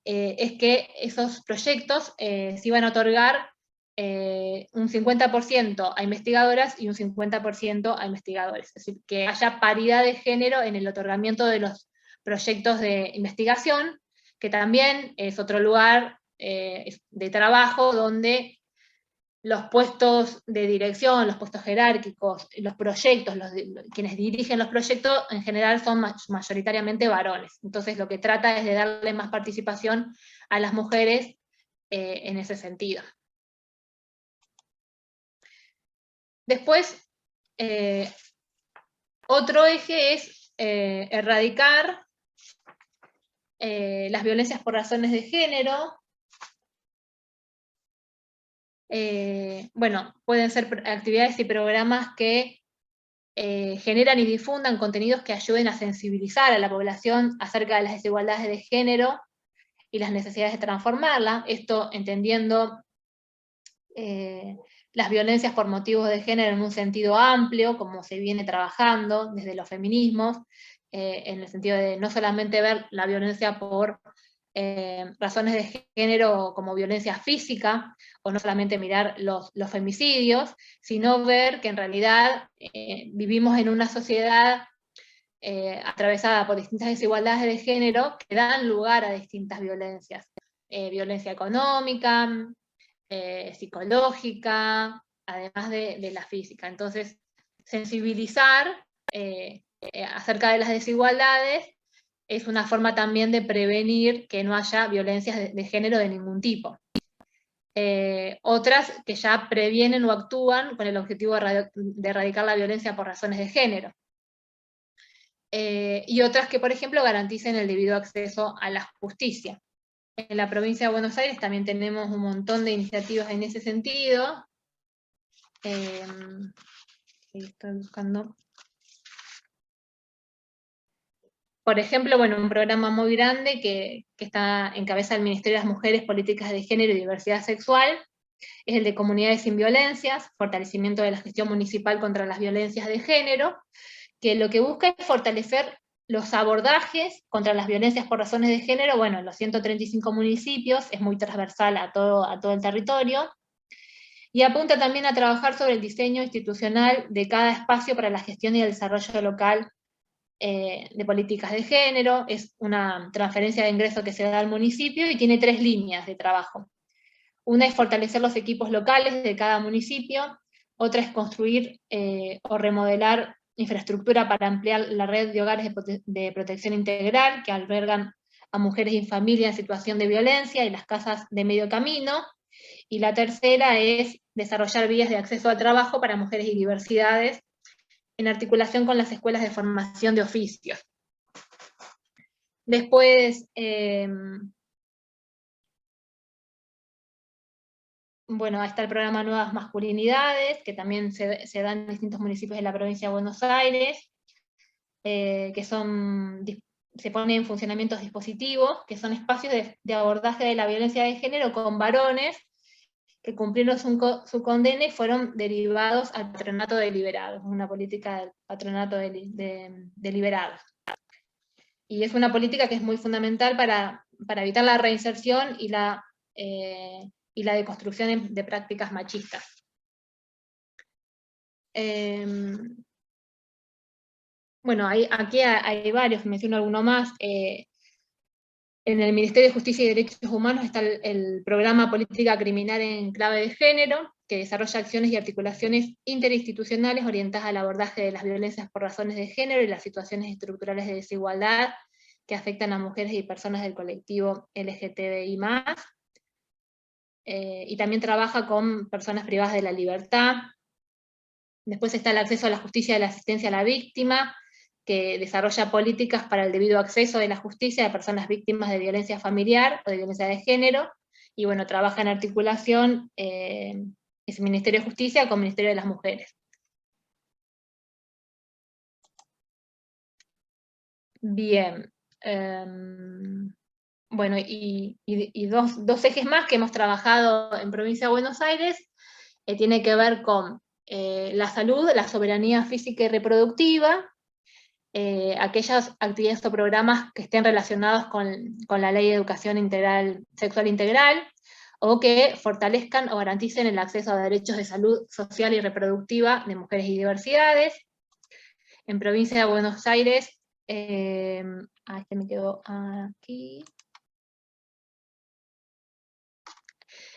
es que esos proyectos se iban a otorgar un 50% a investigadoras y un 50% a investigadores. Es decir, que haya paridad de género en el otorgamiento de los proyectos de investigación, que también es otro lugar de trabajo donde los puestos de dirección, los puestos jerárquicos, los proyectos, quienes dirigen los proyectos en general son mayoritariamente varones. Entonces lo que trata es de darle más participación a las mujeres en ese sentido. Después, otro eje es erradicar las violencias por razones de género. Bueno, pueden ser actividades y programas que generan y difundan contenidos que ayuden a sensibilizar a la población acerca de las desigualdades de género y las necesidades de transformarla. Esto entendiendo las violencias por motivos de género en un sentido amplio, como se viene trabajando desde los feminismos, en el sentido de no solamente ver la violencia por razones de género como violencia física, o no solamente mirar los femicidios, sino ver que en realidad vivimos en una sociedad atravesada por distintas desigualdades de género que dan lugar a distintas violencias. Violencia económica, psicológica, además de la física. Entonces, sensibilizar acerca de las desigualdades es una forma también de prevenir que no haya violencias de género de ningún tipo. Otras que ya previenen o actúan con el objetivo de erradicar la violencia por razones de género. Y otras que, por ejemplo, garanticen el debido acceso a la justicia. En la provincia de Buenos Aires también tenemos un montón de iniciativas en ese sentido. Estoy buscando. Por ejemplo, bueno, un programa muy grande que está en cabeza del Ministerio de las Mujeres, Políticas de Género y Diversidad Sexual, es el de Comunidades sin Violencias, fortalecimiento de la gestión municipal contra las violencias de género, que lo que busca es fortalecer los abordajes contra las violencias por razones de género, bueno, en los 135 municipios, es muy transversal a todo el territorio, y apunta también a trabajar sobre el diseño institucional de cada espacio para la gestión y el desarrollo local de políticas de género. Es una transferencia de ingreso que se da al municipio y tiene 3 líneas de trabajo. Una es fortalecer los equipos locales de cada municipio, otra es construir o remodelar infraestructura para ampliar la red de hogares de protección integral que albergan a mujeres y familias en situación de violencia y las casas de medio camino, y la tercera es desarrollar vías de acceso al trabajo para mujeres y diversidades en articulación con las escuelas de formación de oficios. Después, bueno, está el programa Nuevas Masculinidades, que también se da en distintos municipios de la provincia de Buenos Aires, que se ponen en funcionamiento dispositivos, que son espacios de abordaje de la violencia de género con varones que cumplieron su condena y fueron derivados al patronato de liberados, una política del patronato de liberados. Y es una política que es muy fundamental para evitar la reinserción y la deconstrucción de prácticas machistas. Bueno, aquí hay varios, menciono alguno más. En el Ministerio de Justicia y Derechos Humanos está el programa Política Criminal en Clave de Género, que desarrolla acciones y articulaciones interinstitucionales orientadas al abordaje de las violencias por razones de género y las situaciones estructurales de desigualdad que afectan a mujeres y personas del colectivo LGTBI+. Y también trabaja con personas privadas de la libertad. Después está el acceso a la justicia y la asistencia a la víctima, que desarrolla políticas para el debido acceso de la justicia a personas víctimas de violencia familiar o de violencia de género, y bueno, trabaja en articulación es Ministerio de Justicia con Ministerio de las Mujeres. Bien. Bueno, y dos ejes más que hemos trabajado en Provincia de Buenos Aires, tiene que ver con la salud, la soberanía física y reproductiva, aquellas actividades o programas que estén relacionados con la Ley de Educación Sexual Integral, o que fortalezcan o garanticen el acceso a derechos de salud social y reproductiva de mujeres y diversidades. En Provincia de Buenos Aires, este me quedó aquí.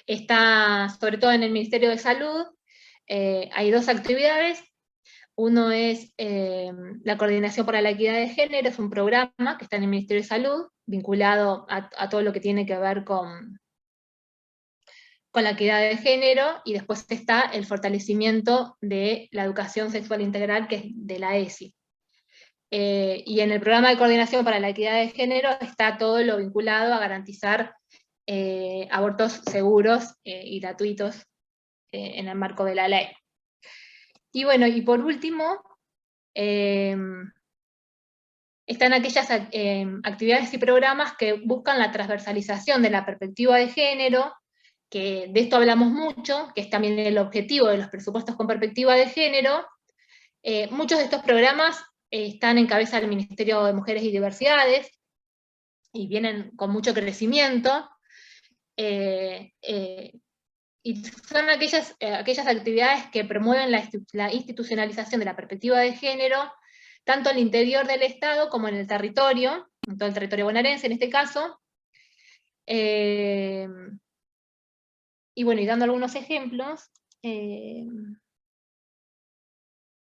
Está, sobre todo en el Ministerio de Salud, hay 2 actividades. Uno es la Coordinación para la Equidad de Género, es un programa que está en el Ministerio de Salud, vinculado a todo lo que tiene que ver con la equidad de género, y después está el fortalecimiento de la educación sexual integral, que es de la ESI. Y en el programa de Coordinación para la Equidad de Género está todo lo vinculado a garantizar abortos seguros y gratuitos en el marco de la ley. Y bueno, y por último, están aquellas actividades y programas que buscan la transversalización de la perspectiva de género que de esto hablamos mucho, que es también el objetivo de los presupuestos con perspectiva de género. Muchos de estos programas están en cabeza del Ministerio de Mujeres y Diversidades, y vienen con mucho crecimiento, y son aquellas actividades que promueven la institucionalización de la perspectiva de género, tanto al interior del Estado como en el territorio, en todo el territorio bonaerense en este caso. Y bueno, y dando algunos ejemplos,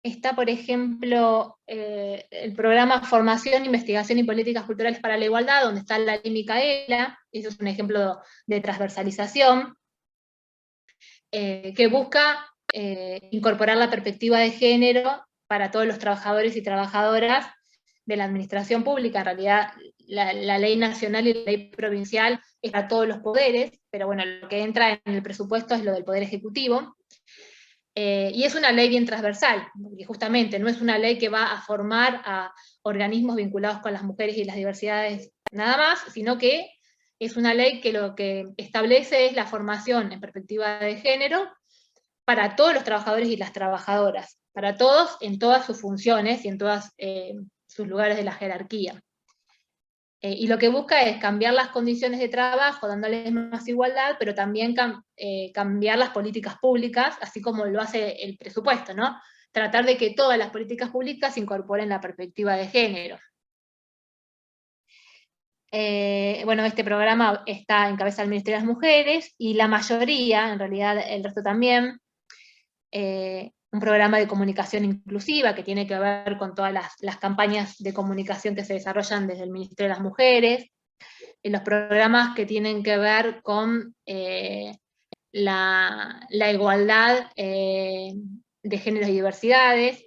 está, por ejemplo, el programa Formación, Investigación y Políticas Culturales para la Igualdad, donde está la ley Micaela, eso es un ejemplo de transversalización, que busca incorporar la perspectiva de género para todos los trabajadores y trabajadoras de la administración pública. En realidad, la ley nacional y la ley provincial es para todos los poderes, pero bueno, lo que entra en el presupuesto es lo del Poder Ejecutivo. Y es una ley bien transversal, porque justamente no es una ley que va a formar a organismos vinculados con las mujeres y las diversidades nada más, sino que es una ley que lo que establece es la formación en perspectiva de género para todos los trabajadores y las trabajadoras, para todos en todas sus funciones y en todos sus lugares de la jerarquía. Y lo que busca es cambiar las condiciones de trabajo, dándoles más igualdad, pero también cambiar las políticas públicas, así como lo hace el presupuesto, ¿no? Tratar de que todas las políticas públicas incorporen la perspectiva de género. Bueno, este programa está en cabeza del Ministerio de las Mujeres, y la mayoría, en realidad el resto también, un programa de comunicación inclusiva que tiene que ver con todas las campañas de comunicación que se desarrollan desde el Ministerio de las Mujeres, en los programas que tienen que ver con la igualdad de géneros y diversidades,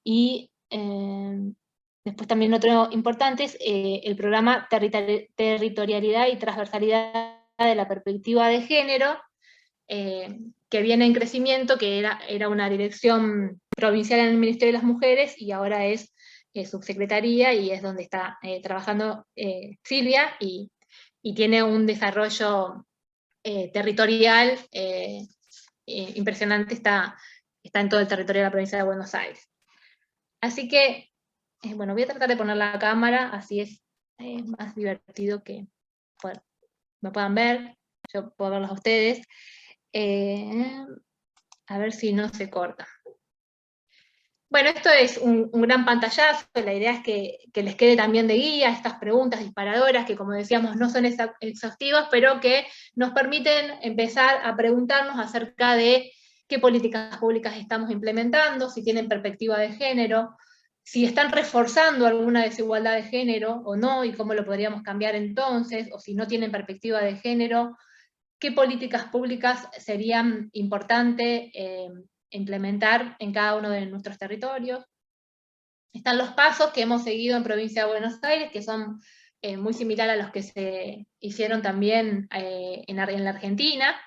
y después también otro importante es el programa Territorialidad y Transversalidad de la Perspectiva de Género, que viene en crecimiento, que era una dirección provincial en el Ministerio de las Mujeres, y ahora es subsecretaría, y es donde está trabajando Silvia, y tiene un desarrollo territorial impresionante, está en todo el territorio de la provincia de Buenos Aires. Así que, bueno, voy a tratar de poner la cámara, así es más divertido que me puedan ver, yo puedo verlos a ustedes. A ver si no se corta. Bueno, esto es un gran pantallazo, la idea es que les quede también de guía estas preguntas disparadoras, que como decíamos no son exhaustivas, pero que nos permiten empezar a preguntarnos acerca de qué políticas públicas estamos implementando, si tienen perspectiva de género, si están reforzando alguna desigualdad de género o no, y cómo lo podríamos cambiar entonces, o si no tienen perspectiva de género, qué políticas públicas serían importantes implementar en cada uno de nuestros territorios. Están los pasos que hemos seguido en Provincia de Buenos Aires, que son muy similares a los que se hicieron también en la Argentina,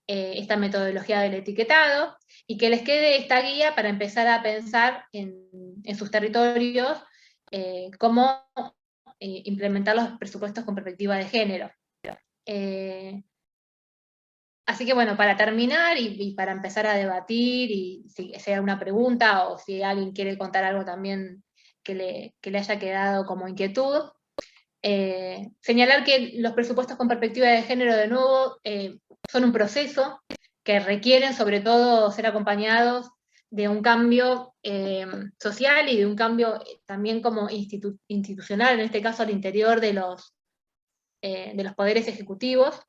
esta metodología del etiquetado, y que les quede esta guía para empezar a pensar en sus territorios cómo implementar los presupuestos con perspectiva de género. Así que bueno, para terminar y para empezar a debatir, y si hay una pregunta o si alguien quiere contar algo también que le haya quedado como inquietud, señalar que los presupuestos con perspectiva de género, de nuevo, son un proceso que requieren sobre todo ser acompañados de un cambio social, y de un cambio también como institucional, en este caso al interior de los poderes ejecutivos,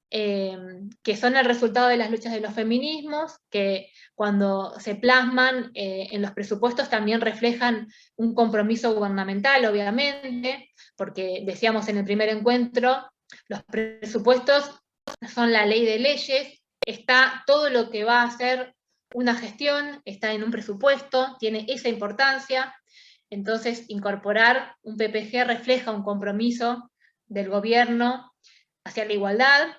que son el resultado de las luchas de los feminismos, que cuando se plasman en los presupuestos también reflejan un compromiso gubernamental, obviamente, porque decíamos en el primer encuentro, los presupuestos son la ley de leyes, está todo lo que va a ser una gestión, está en un presupuesto, tiene esa importancia. Entonces incorporar un PPG refleja un compromiso del gobierno hacia la igualdad.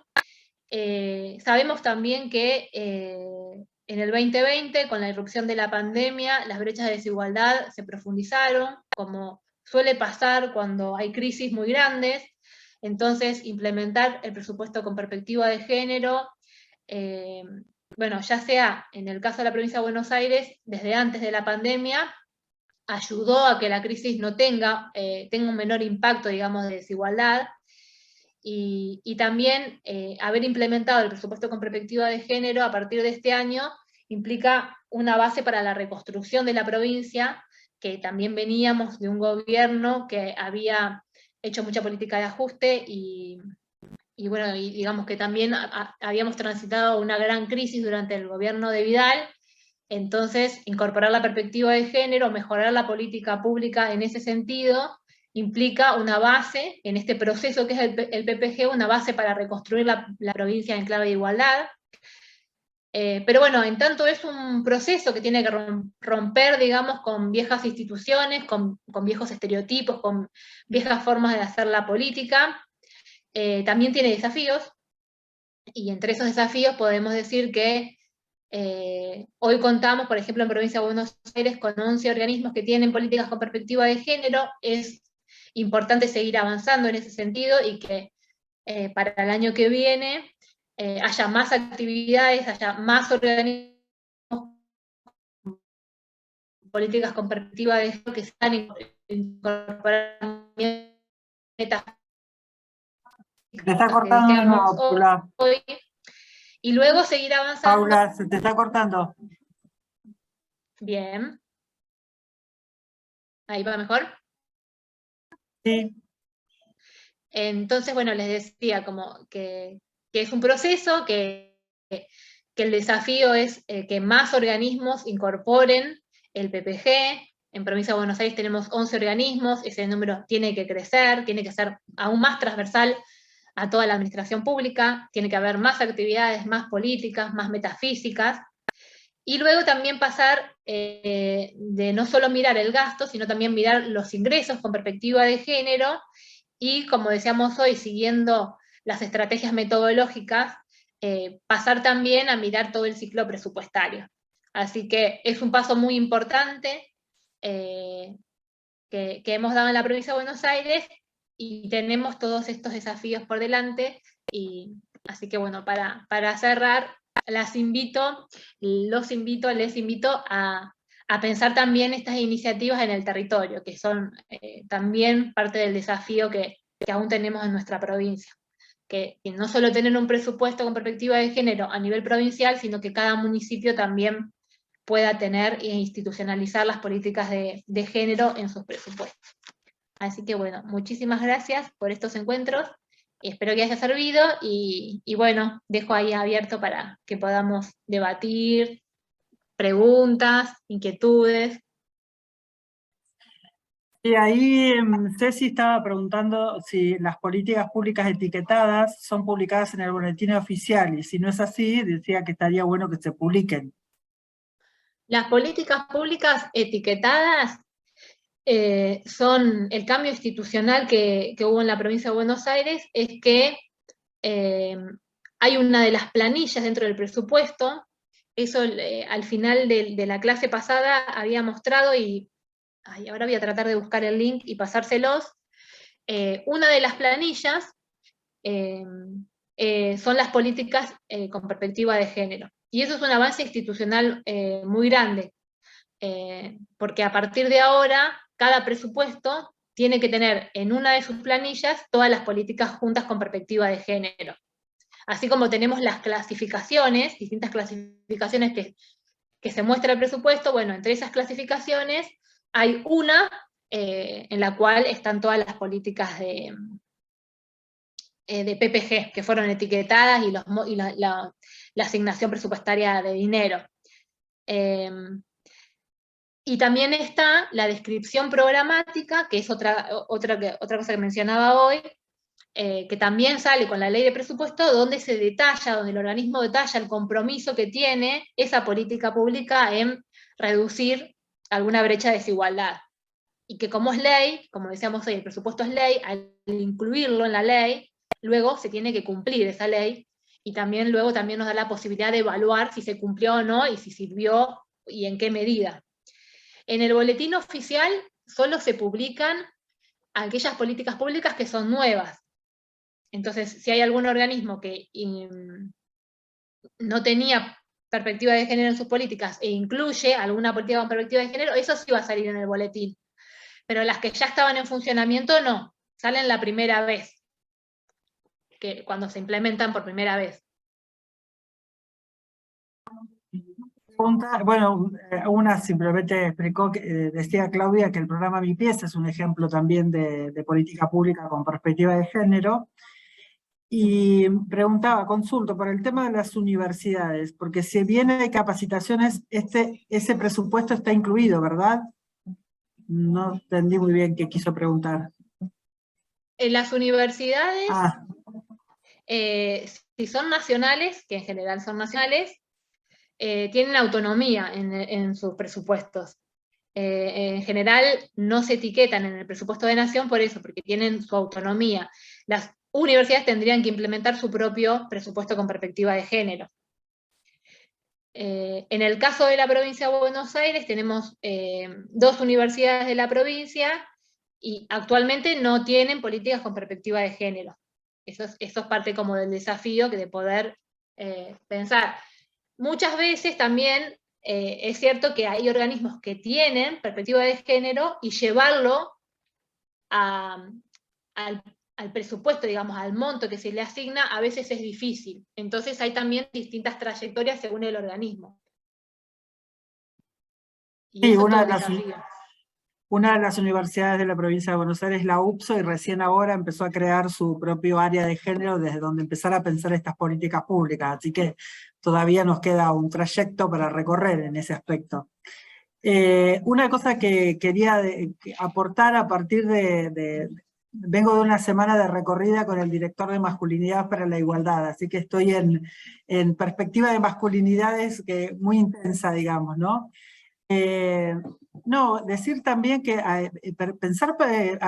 Sabemos también que en el 2020, con la irrupción de la pandemia, las brechas de desigualdad se profundizaron, como suele pasar cuando hay crisis muy grandes. Entonces, implementar el presupuesto con perspectiva de género, bueno, ya sea en el caso de la provincia de Buenos Aires, desde antes de la pandemia, ayudó a que la crisis no tenga un menor impacto, digamos, de desigualdad, y también haber implementado el presupuesto con perspectiva de género a partir de este año implica una base para la reconstrucción de la provincia, que también veníamos de un gobierno que había hecho mucha política de ajuste y bueno, y digamos que también habíamos transitado una gran crisis durante el gobierno de Vidal. Entonces, incorporar la perspectiva de género, mejorar la política pública en ese sentido, implica una base, en este proceso que es el PPG, una base para reconstruir la provincia en clave de igualdad. Pero bueno, en tanto es un proceso que tiene que romper, digamos, con viejas instituciones, con viejos estereotipos, con viejas formas de hacer la política. También tiene desafíos, y entre esos desafíos podemos decir que hoy contamos, por ejemplo, en Provincia de Buenos Aires, con 11 organismos que tienen políticas con perspectiva de género. Es importante seguir avanzando en ese sentido y que para el año que viene haya más actividades, haya más organismos, políticas con perspectiva de género que están incorporando metas Te está que cortando de deseamos nuevo, Paula. hoy, y luego seguir avanzando. Paula, se te está cortando. Bien. Ahí va mejor. Sí. Entonces, bueno, les decía como que es un proceso, que el desafío es que más organismos incorporen el PPG. En Provincia de Buenos Aires tenemos 11 organismos, ese número tiene que crecer, tiene que ser aún más transversal a toda la administración pública, tiene que haber más actividades, más políticas, más metafísicas, y luego también pasar de no solo mirar el gasto, sino también mirar los ingresos con perspectiva de género, y como decíamos hoy, siguiendo las estrategias metodológicas, pasar también a mirar todo el ciclo presupuestario. Así que es un paso muy importante que hemos dado en la provincia de Buenos Aires, y tenemos todos estos desafíos por delante, y así que bueno, para cerrar, les invito a pensar también estas iniciativas en el territorio, que son también parte del desafío que aún tenemos en nuestra provincia. Que no solo tener un presupuesto con perspectiva de género a nivel provincial, sino que cada municipio también pueda tener e institucionalizar las políticas de género en sus presupuestos. Así que bueno, muchísimas gracias por estos encuentros, espero que haya servido, y bueno, dejo ahí abierto para que podamos debatir, preguntas, inquietudes. Y ahí Ceci estaba preguntando si las políticas públicas etiquetadas son publicadas en el boletín oficial, y si no es así, decía que estaría bueno que se publiquen. Las políticas públicas etiquetadas son el cambio institucional que hubo en la provincia de Buenos Aires, es que hay una de las planillas dentro del presupuesto. Eso al final de la clase pasada había mostrado, y ahora voy a tratar de buscar el link y pasárselos. Una de las planillas son las políticas con perspectiva de género. Y eso es un avance institucional muy grande, porque a partir de ahora, cada presupuesto tiene que tener en una de sus planillas todas las políticas juntas con perspectiva de género. Así como tenemos las clasificaciones, distintas clasificaciones que se muestra el presupuesto, bueno, entre esas clasificaciones hay una en la cual están todas las políticas de PPG, que fueron etiquetadas, y la asignación presupuestaria de dinero. Y también está la descripción programática, que es otra cosa que mencionaba hoy, que también sale con la ley de presupuesto, donde se detalla, donde el organismo detalla el compromiso que tiene esa política pública en reducir alguna brecha de desigualdad. Y que como es ley, como decíamos hoy, el presupuesto es ley, al incluirlo en la ley, luego se tiene que cumplir esa ley, y también luego también nos da la posibilidad de evaluar si se cumplió o no, y si sirvió y en qué medida. En el boletín oficial solo se publican aquellas políticas públicas que son nuevas. Entonces, si hay algún organismo que no tenía perspectiva de género en sus políticas e incluye alguna política con perspectiva de género, eso sí va a salir en el boletín. Pero las que ya estaban en funcionamiento no, salen la primera vez, cuando se implementan por primera vez. Bueno, una simplemente explicó, decía Claudia que el programa Mi Pieza es un ejemplo también de política pública con perspectiva de género. Y preguntaba, consulto, por el tema de las universidades, porque si bien hay capacitaciones, ese presupuesto está incluido, ¿verdad? No entendí muy bien qué quiso preguntar. En las universidades, Ah, si son nacionales, que en general son nacionales, tienen autonomía en sus presupuestos. En general no se etiquetan en el presupuesto de nación por eso, porque tienen su autonomía. Las universidades tendrían que implementar su propio presupuesto con perspectiva de género. En el caso de la provincia de Buenos Aires tenemos 2 universidades de la provincia y actualmente no tienen políticas con perspectiva de género. Eso es parte como del desafío de poder pensar. Muchas veces también es cierto que hay organismos que tienen perspectiva de género y llevarlo al presupuesto, digamos, al monto que se le asigna, a veces es difícil. Entonces hay también distintas trayectorias según el organismo. Y sí, eso es todo un desafío. una de las universidades de la provincia de Buenos Aires es la UPSO, y recién ahora empezó a crear su propio área de género desde donde empezar a pensar estas políticas públicas, así que todavía nos queda un trayecto para recorrer en ese aspecto. Una cosa que quería aportar a partir vengo de una semana de recorrida con el director de Masculinidad para la Igualdad, así que estoy en perspectiva de masculinidades muy intensa, digamos, ¿no? No, decir también que a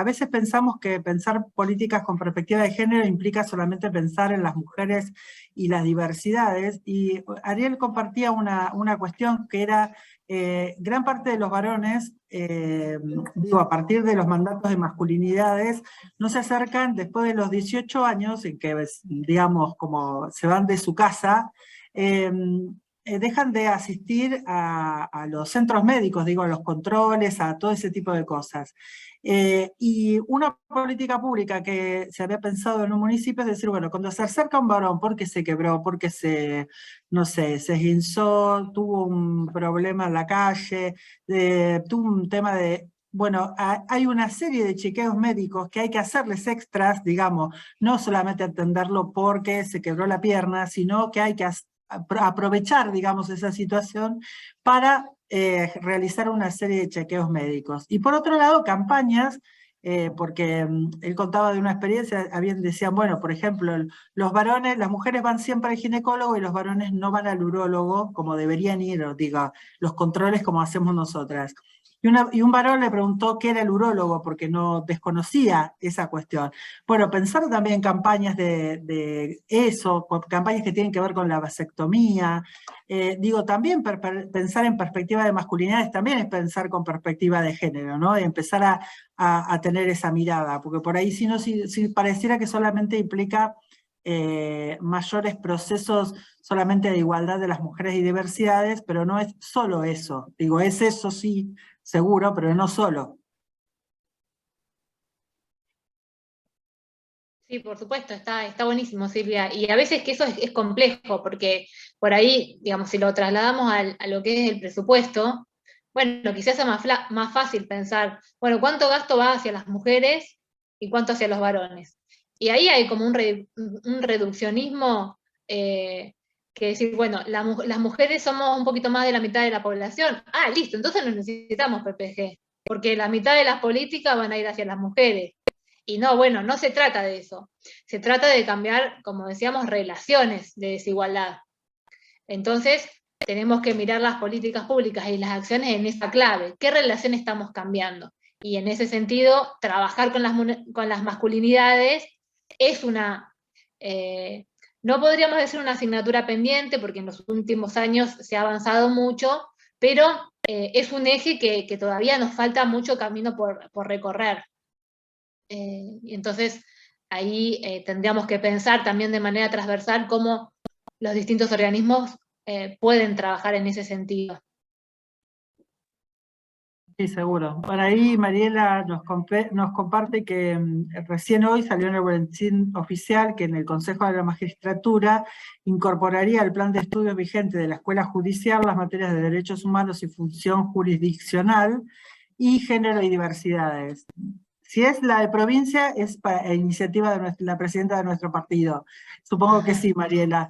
veces pensamos que pensar políticas con perspectiva de género implica solamente pensar en las mujeres y las diversidades, y Ariel compartía una cuestión que era, gran parte de los varones, digo, a partir de los mandatos de masculinidades, no se acercan después de los 18 años, en que, digamos, como se van de su casa, dejan de asistir a los centros médicos, digo, a los controles, a todo ese tipo de cosas. Y una política pública que se había pensado en un municipio es decir, bueno, cuando se acerca un varón porque se quebró, porque no sé, se esguinzó, tuvo un problema en la calle, tuvo un tema de... Bueno, hay una serie de chequeos médicos que hay que hacerles extras, digamos, no solamente atenderlo porque se quebró la pierna, sino que hay que aprovechar, digamos, esa situación para realizar una serie de chequeos médicos. Y por otro lado, campañas, porque él contaba de una experiencia, decían, bueno, por ejemplo, los varones, las mujeres van siempre al ginecólogo y los varones no van al urólogo como deberían ir, o diga, los controles como hacemos nosotras. Y un varón le preguntó qué era el urólogo, porque no desconocía esa cuestión. Bueno, pensar también campañas de eso, campañas que tienen que ver con la vasectomía. Digo, también pensar en perspectiva de masculinidades también es pensar con perspectiva de género, ¿no? Y empezar a tener esa mirada, porque por ahí si pareciera que solamente implica mayores procesos solamente de igualdad de las mujeres y diversidades, pero no es solo eso. Digo, es eso sí, seguro, pero no solo. Sí, por supuesto, está buenísimo, Silvia. Y a veces que eso es complejo, porque por ahí, digamos, si lo trasladamos a lo que es el presupuesto, bueno, quizás sea más fácil pensar, bueno, ¿cuánto gasto va hacia las mujeres y cuánto hacia los varones? Y ahí hay como un reduccionismo que decir, bueno, las mujeres somos un poquito más de la mitad de la población. Ah, listo, entonces no necesitamos PPG, porque la mitad de las políticas van a ir hacia las mujeres. Y no, bueno, no se trata de eso. Se trata de cambiar, como decíamos, relaciones de desigualdad. Entonces, tenemos que mirar las políticas públicas y las acciones en esa clave. ¿Qué relación estamos cambiando? Y en ese sentido, trabajar con las masculinidades es no podríamos decir una asignatura pendiente, porque en los últimos años se ha avanzado mucho, pero es un eje que todavía nos falta mucho camino por recorrer. Y entonces, ahí tendríamos que pensar también de manera transversal cómo los distintos organismos pueden trabajar en ese sentido. Sí, seguro. Por ahí Mariela nos comparte que recién hoy salió en el boletín oficial que en el Consejo de la Magistratura incorporaría al plan de estudios vigente de la Escuela Judicial las materias de derechos humanos y función jurisdiccional y género y diversidades. Si es la de provincia, es iniciativa de la presidenta de nuestro partido. Supongo que sí, Mariela.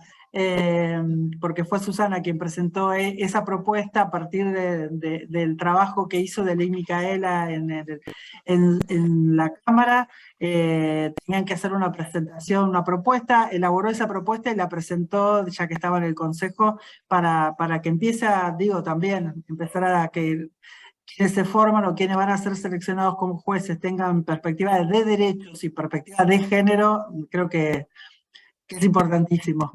Porque fue Susana quien presentó esa propuesta a partir del trabajo que hizo de Ley Micaela en la Cámara. Tenían que hacer una presentación, una propuesta, elaboró esa propuesta y la presentó, ya que estaba en el Consejo, para que empiece a, digo, también, empezar a que quienes se forman o quienes van a ser seleccionados como jueces tengan perspectiva de derechos y perspectiva de género, creo que es importantísimo.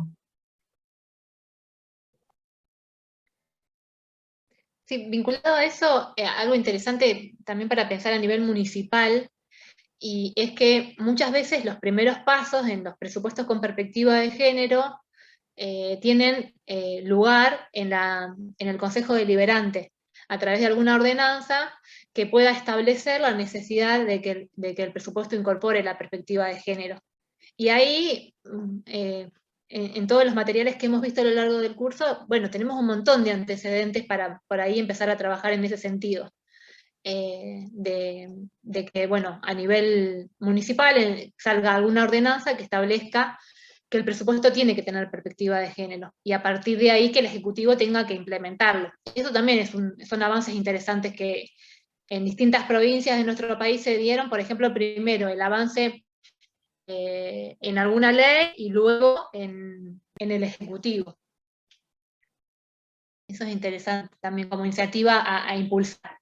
Sí, vinculado a eso, algo interesante también para pensar a nivel municipal, y es que muchas veces los primeros pasos en los presupuestos con perspectiva de género tienen lugar en el Consejo Deliberante, a través de alguna ordenanza que pueda establecer la necesidad de que el presupuesto incorpore la perspectiva de género. Y ahí, en todos los materiales que hemos visto a lo largo del curso, bueno, tenemos un montón de antecedentes para por ahí empezar a trabajar en ese sentido. De que, bueno, a nivel municipal salga alguna ordenanza que establezca que el presupuesto tiene que tener perspectiva de género, y a partir de ahí que el Ejecutivo tenga que implementarlo. Eso también son avances interesantes que en distintas provincias de nuestro país se dieron. Por ejemplo, primero el avance en alguna ley y luego en el Ejecutivo. Eso es interesante también como iniciativa a impulsar.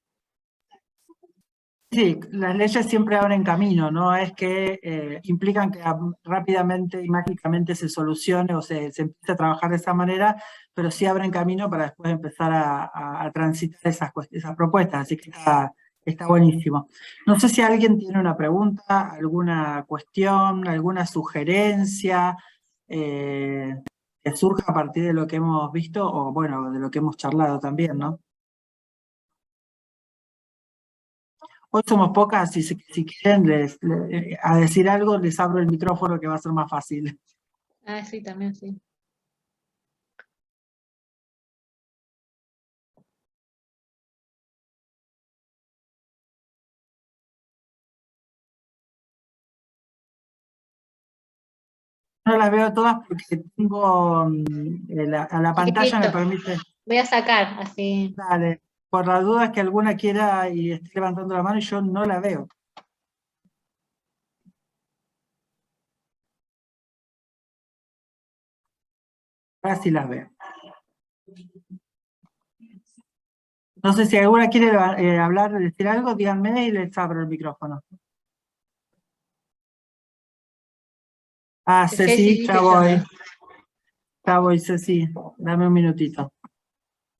Sí, las leyes siempre abren camino, no es que implican que rápidamente y mágicamente se solucione o se empiece a trabajar de esa manera, pero sí abren camino para después empezar a transitar esas propuestas, así que está buenísimo. No sé si alguien tiene una pregunta, alguna cuestión, alguna sugerencia que surja a partir de lo que hemos visto o bueno, de lo que hemos charlado también, ¿no? Hoy somos pocas y si quieren a decir algo les abro el micrófono que va a ser más fácil. Ah, sí, también sí. No las veo todas porque tengo a la pantalla me Chiquitito. permite. Voy a sacar, así. Dale, por las dudas que alguna quiera y esté levantando la mano y yo no la veo. Ahora sí las veo. No sé si alguna quiere hablar, decir algo, díganme y les abro el micrófono. Ah, Ceci, ya voy. Ya voy, Ceci. Dame un minutito.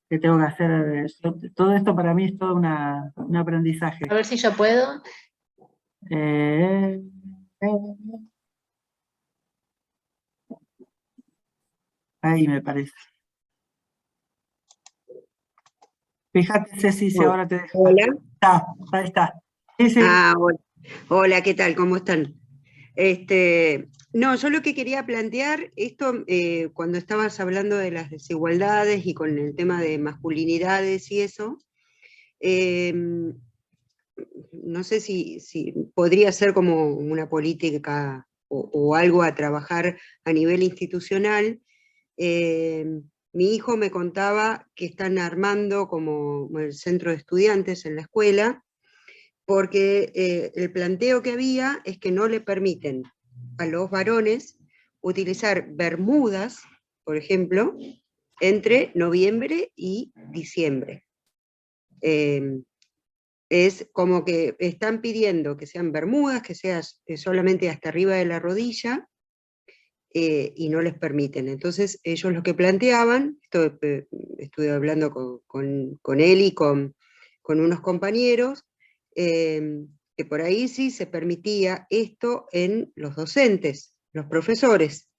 Que tengo que hacer. Todo esto para mí es todo un aprendizaje. A ver si yo puedo. Eh, ahí me parece. Fíjate, Ceci, si ahora te deja. Hola. Ahí está. Sí, sí. Ah, hola, ¿qué tal? ¿Cómo están? No, yo lo que quería plantear, esto cuando estabas hablando de las desigualdades y con el tema de masculinidades y eso, eh, no sé si podría ser como una política o algo a trabajar a nivel institucional. Eh, Mi hijo me contaba que están armando como el centro de estudiantes en la escuela, porque el planteo que había es que no le permiten a los varones utilizar bermudas, por ejemplo, entre noviembre y diciembre. Es como que están pidiendo que sean bermudas, que sea solamente hasta arriba de la rodilla, y no les permiten. Entonces ellos lo que planteaban, estuve hablando con él y con unos compañeros, que por ahí sí se permitía esto en los docentes, los profesores,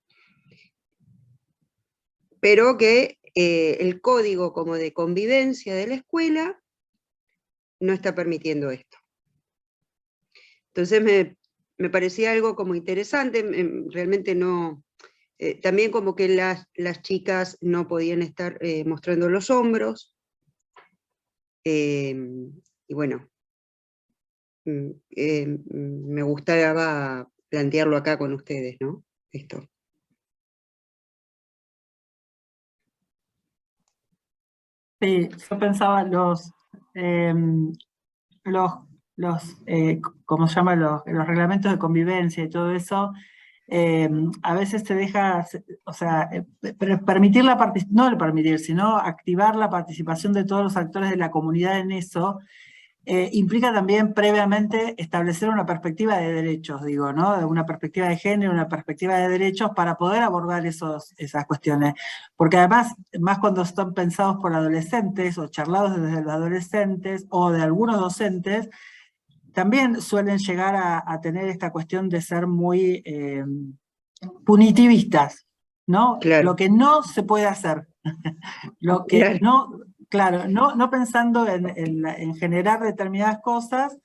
pero que el código como de convivencia de la escuela no está permitiendo esto. Entonces me parecía algo como interesante, realmente no... también como que las chicas no podían estar mostrando los hombros, y bueno, me gustaba plantearlo acá con ustedes, ¿no? Esto. Sí, yo pensaba los, ¿cómo se llama? Los reglamentos de convivencia y todo eso, a veces se deja, o sea, permitir la participación, no el permitir, sino activar la participación de todos los actores de la comunidad en eso, implica también previamente establecer una perspectiva de derechos, digo, ¿no? Una perspectiva de género, una perspectiva de derechos para poder abordar esas cuestiones. Porque además, más cuando están pensados por adolescentes o charlados desde los adolescentes o de algunos docentes, también suelen llegar a tener esta cuestión de ser muy punitivistas, ¿no? Claro. Lo que no se puede hacer. Lo que Claro. no, claro, no pensando en generar determinadas cosas,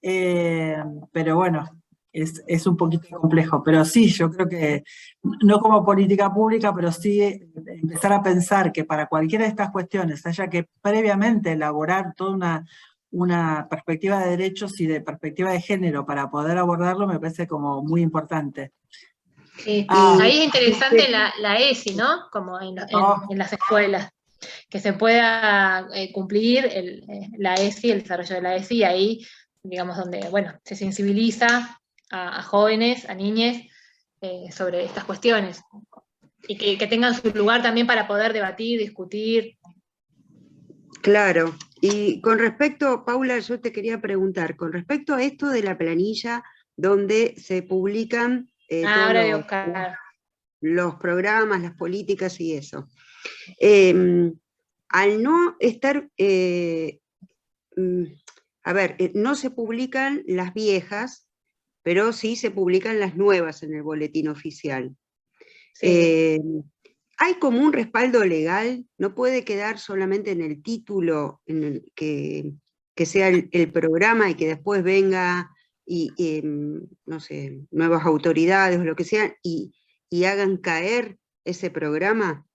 pero bueno, es un poquito complejo. Pero sí, yo creo que, no como política pública, pero sí empezar a pensar que para cualquiera de estas cuestiones haya que previamente elaborar toda una perspectiva de derechos y de perspectiva de género para poder abordarlo, me parece como muy importante. Sí. Ah, Ahí es interesante la ESI, ¿no? Como en las escuelas, que se pueda cumplir la ESI, el desarrollo de la ESI, y ahí, digamos, donde, bueno, se sensibiliza a jóvenes, a niñas, sobre estas cuestiones, y que tengan su lugar también para poder debatir, discutir. Claro, y con respecto, Paula, yo te quería preguntar, con respecto a esto de la planilla donde se publican todos Ahora voy a buscar. los programas, las políticas y eso. Al no estar, a ver, no se publican las viejas, pero sí se publican las nuevas en el boletín oficial. Sí. Hay como un respaldo legal, no puede quedar solamente en el título, en el que sea el programa y que después venga y no sé, nuevas autoridades o lo que sea, y hagan caer ese programa.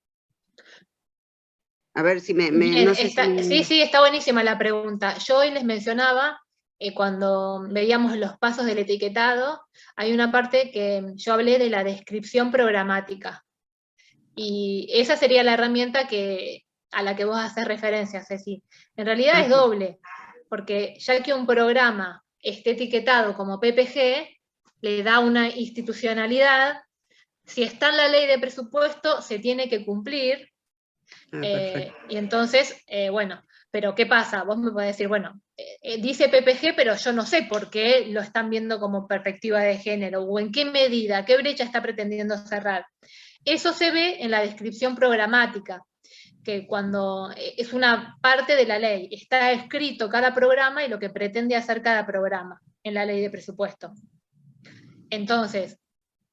A ver si Bien, no sé si... sí, está buenísima la pregunta. Yo hoy les mencionaba, cuando veíamos los pasos del etiquetado, hay una parte que yo hablé de la descripción programática. Y esa sería la herramienta a la que vos haces referencia, Ceci. En realidad es doble, porque ya que un programa esté etiquetado como PPG, le da una institucionalidad. Si está en la ley de presupuesto, se tiene que cumplir. Y entonces, bueno, pero ¿qué pasa? Vos me podés decir, bueno, dice PPG, pero yo no sé por qué lo están viendo como perspectiva de género, o en qué medida, qué brecha está pretendiendo cerrar. Eso se ve en la descripción programática, que cuando es una parte de la ley, está escrito cada programa y lo que pretende hacer cada programa en la ley de presupuesto. Entonces,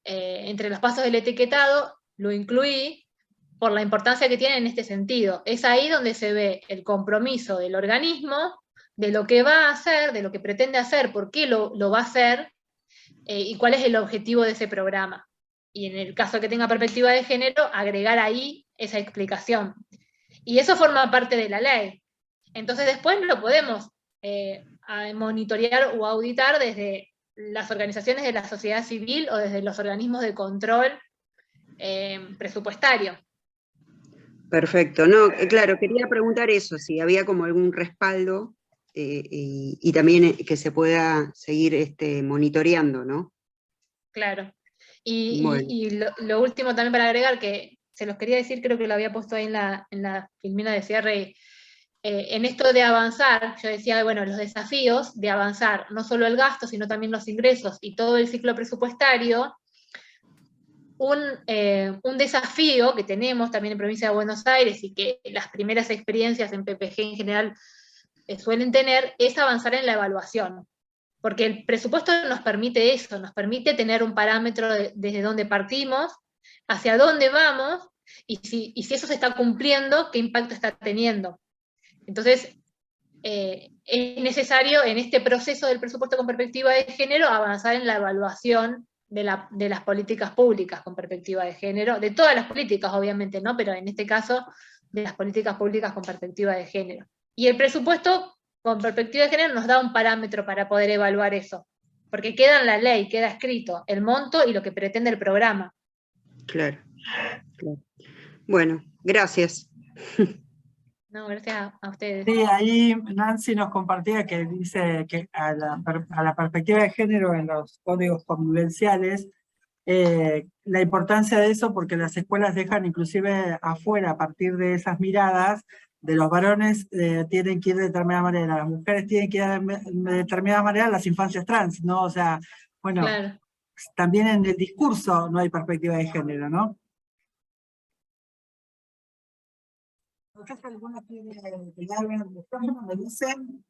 entre los pasos del etiquetado, lo incluí por la importancia que tiene en este sentido. Es ahí donde se ve el compromiso del organismo, de lo que va a hacer, de lo que pretende hacer, por qué lo va a hacer, y cuál es el objetivo de ese programa. Y en el caso que tenga perspectiva de género, agregar ahí esa explicación. Y eso forma parte de la ley. Entonces después lo podemos monitorear o auditar desde las organizaciones de la sociedad civil o desde los organismos de control presupuestario. Perfecto, no, claro, quería preguntar eso, si había como algún respaldo y también que se pueda seguir monitoreando, ¿no? Claro. Bueno. Y lo último también para agregar, que se los quería decir, creo que lo había puesto ahí en la filmina de cierre, en esto de avanzar, yo decía, bueno, los desafíos de avanzar no solo el gasto, sino también los ingresos y todo el ciclo presupuestario. Un desafío que tenemos también en Provincia de Buenos Aires y que las primeras experiencias en PPG en general suelen tener, es avanzar en la evaluación. porque el presupuesto nos permite eso, nos permite tener un parámetro desde dónde partimos, hacia dónde vamos, y si eso se está cumpliendo, qué impacto está teniendo. Entonces, es necesario en este proceso del presupuesto con perspectiva de género avanzar en la evaluación de las políticas públicas con perspectiva de género, de todas las políticas obviamente, ¿no? Pero en este caso de las políticas públicas con perspectiva de género. Y el presupuesto con perspectiva de género nos da un parámetro para poder evaluar eso, porque queda en la ley, queda escrito el monto y lo que pretende el programa. Claro, claro. Bueno, gracias. No, gracias a ustedes. Sí, ahí Nancy nos compartía que dice que a la perspectiva de género en los códigos convivenciales, la importancia de eso porque las escuelas dejan inclusive afuera, a partir de esas miradas, de los varones tienen que ir de determinada manera, las mujeres tienen que ir de determinada manera, las infancias trans, ¿no? O sea, bueno, Claro. también en el discurso no hay perspectiva de género, ¿no? No sé si alguno quiere pegar algo en el micrófono, me dicen.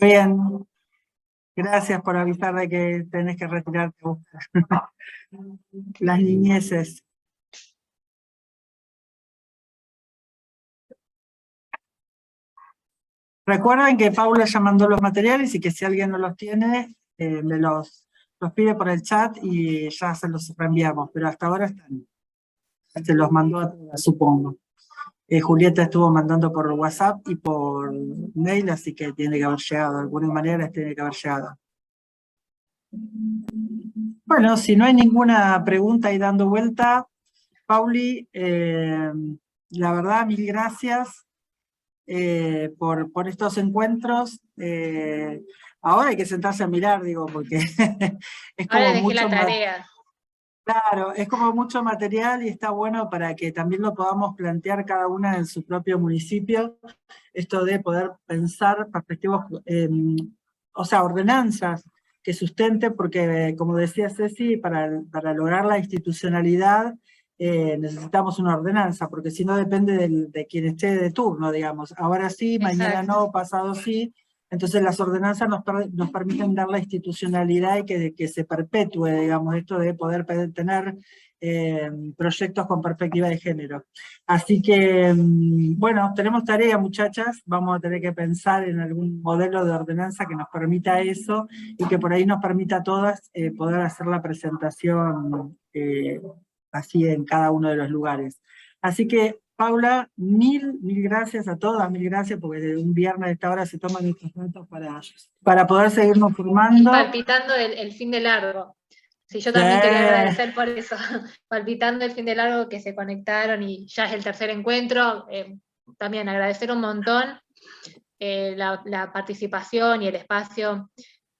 Bien, gracias por avisar de que tenés que retirarte a buscar las niñeces. Recuerden que Paula ya mandó los materiales y que si alguien no los tiene, me los pide por el chat y ya se los reenviamos, pero hasta ahora están. Se los mandó a todas, supongo. Julieta estuvo mandando por WhatsApp y por mail, así que tiene que haber llegado, de alguna manera tiene que haber llegado. Bueno, si no hay ninguna pregunta ahí dando vuelta, Pauli, la verdad, mil gracias por estos encuentros. Ahora hay que sentarse a mirar, digo, porque es Ahora como dejé mucho la tarea. claro, es como mucho material y está bueno para que también lo podamos plantear cada una en su propio municipio, esto de poder pensar perspectivas, o sea, ordenanzas que sustenten, porque como decía Ceci, para lograr la institucionalidad necesitamos una ordenanza, porque si no depende de quien esté de turno, digamos. Ahora sí, mañana Exacto. no, pasado sí. Entonces las ordenanzas nos permiten dar la institucionalidad y que se perpetúe, digamos, esto de poder tener proyectos con perspectiva de género. Así que, bueno, tenemos tarea, muchachas, vamos a tener que pensar en algún modelo de ordenanza que nos permita eso y que por ahí nos permita a todas poder hacer la presentación así en cada uno de los lugares. Así que, Paula, mil gracias a todas, mil gracias, porque de un viernes a esta hora se toman estos datos para poder seguirnos formando. Palpitando el fin de largo. Sí, yo también quería agradecer por eso, palpitando el fin de largo que se conectaron y ya es el tercer encuentro. También agradecer un montón la participación y el espacio.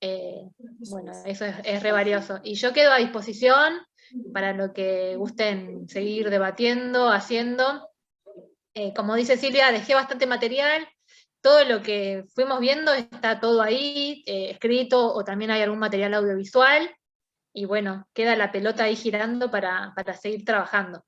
Bueno, eso es re valioso. Y yo quedo a disposición para lo que gusten seguir debatiendo, haciendo. Como dice Silvia, dejé bastante material, todo lo que fuimos viendo está todo ahí, escrito, o también hay algún material audiovisual, y bueno, queda la pelota ahí girando para seguir trabajando.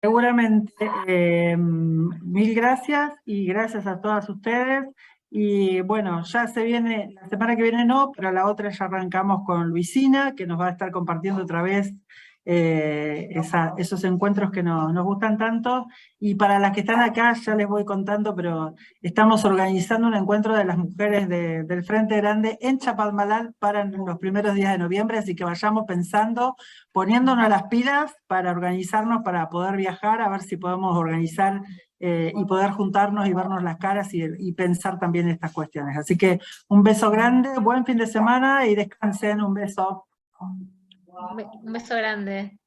Seguramente, mil gracias y gracias a todas ustedes. Y bueno, ya se viene, la semana que viene no, pero la otra ya arrancamos con Luisina, que nos va a estar compartiendo otra vez esos encuentros que nos gustan tanto. Y para las que están acá, ya les voy contando, pero estamos organizando un encuentro de las mujeres del Frente Grande en Chapalmalal para los primeros días de noviembre, así que vayamos pensando, poniéndonos las pilas para organizarnos, para poder viajar, a ver si podemos organizar y poder juntarnos y vernos las caras y pensar también en estas cuestiones. Así que un beso grande, buen fin de semana y descansen, un beso. Un beso grande.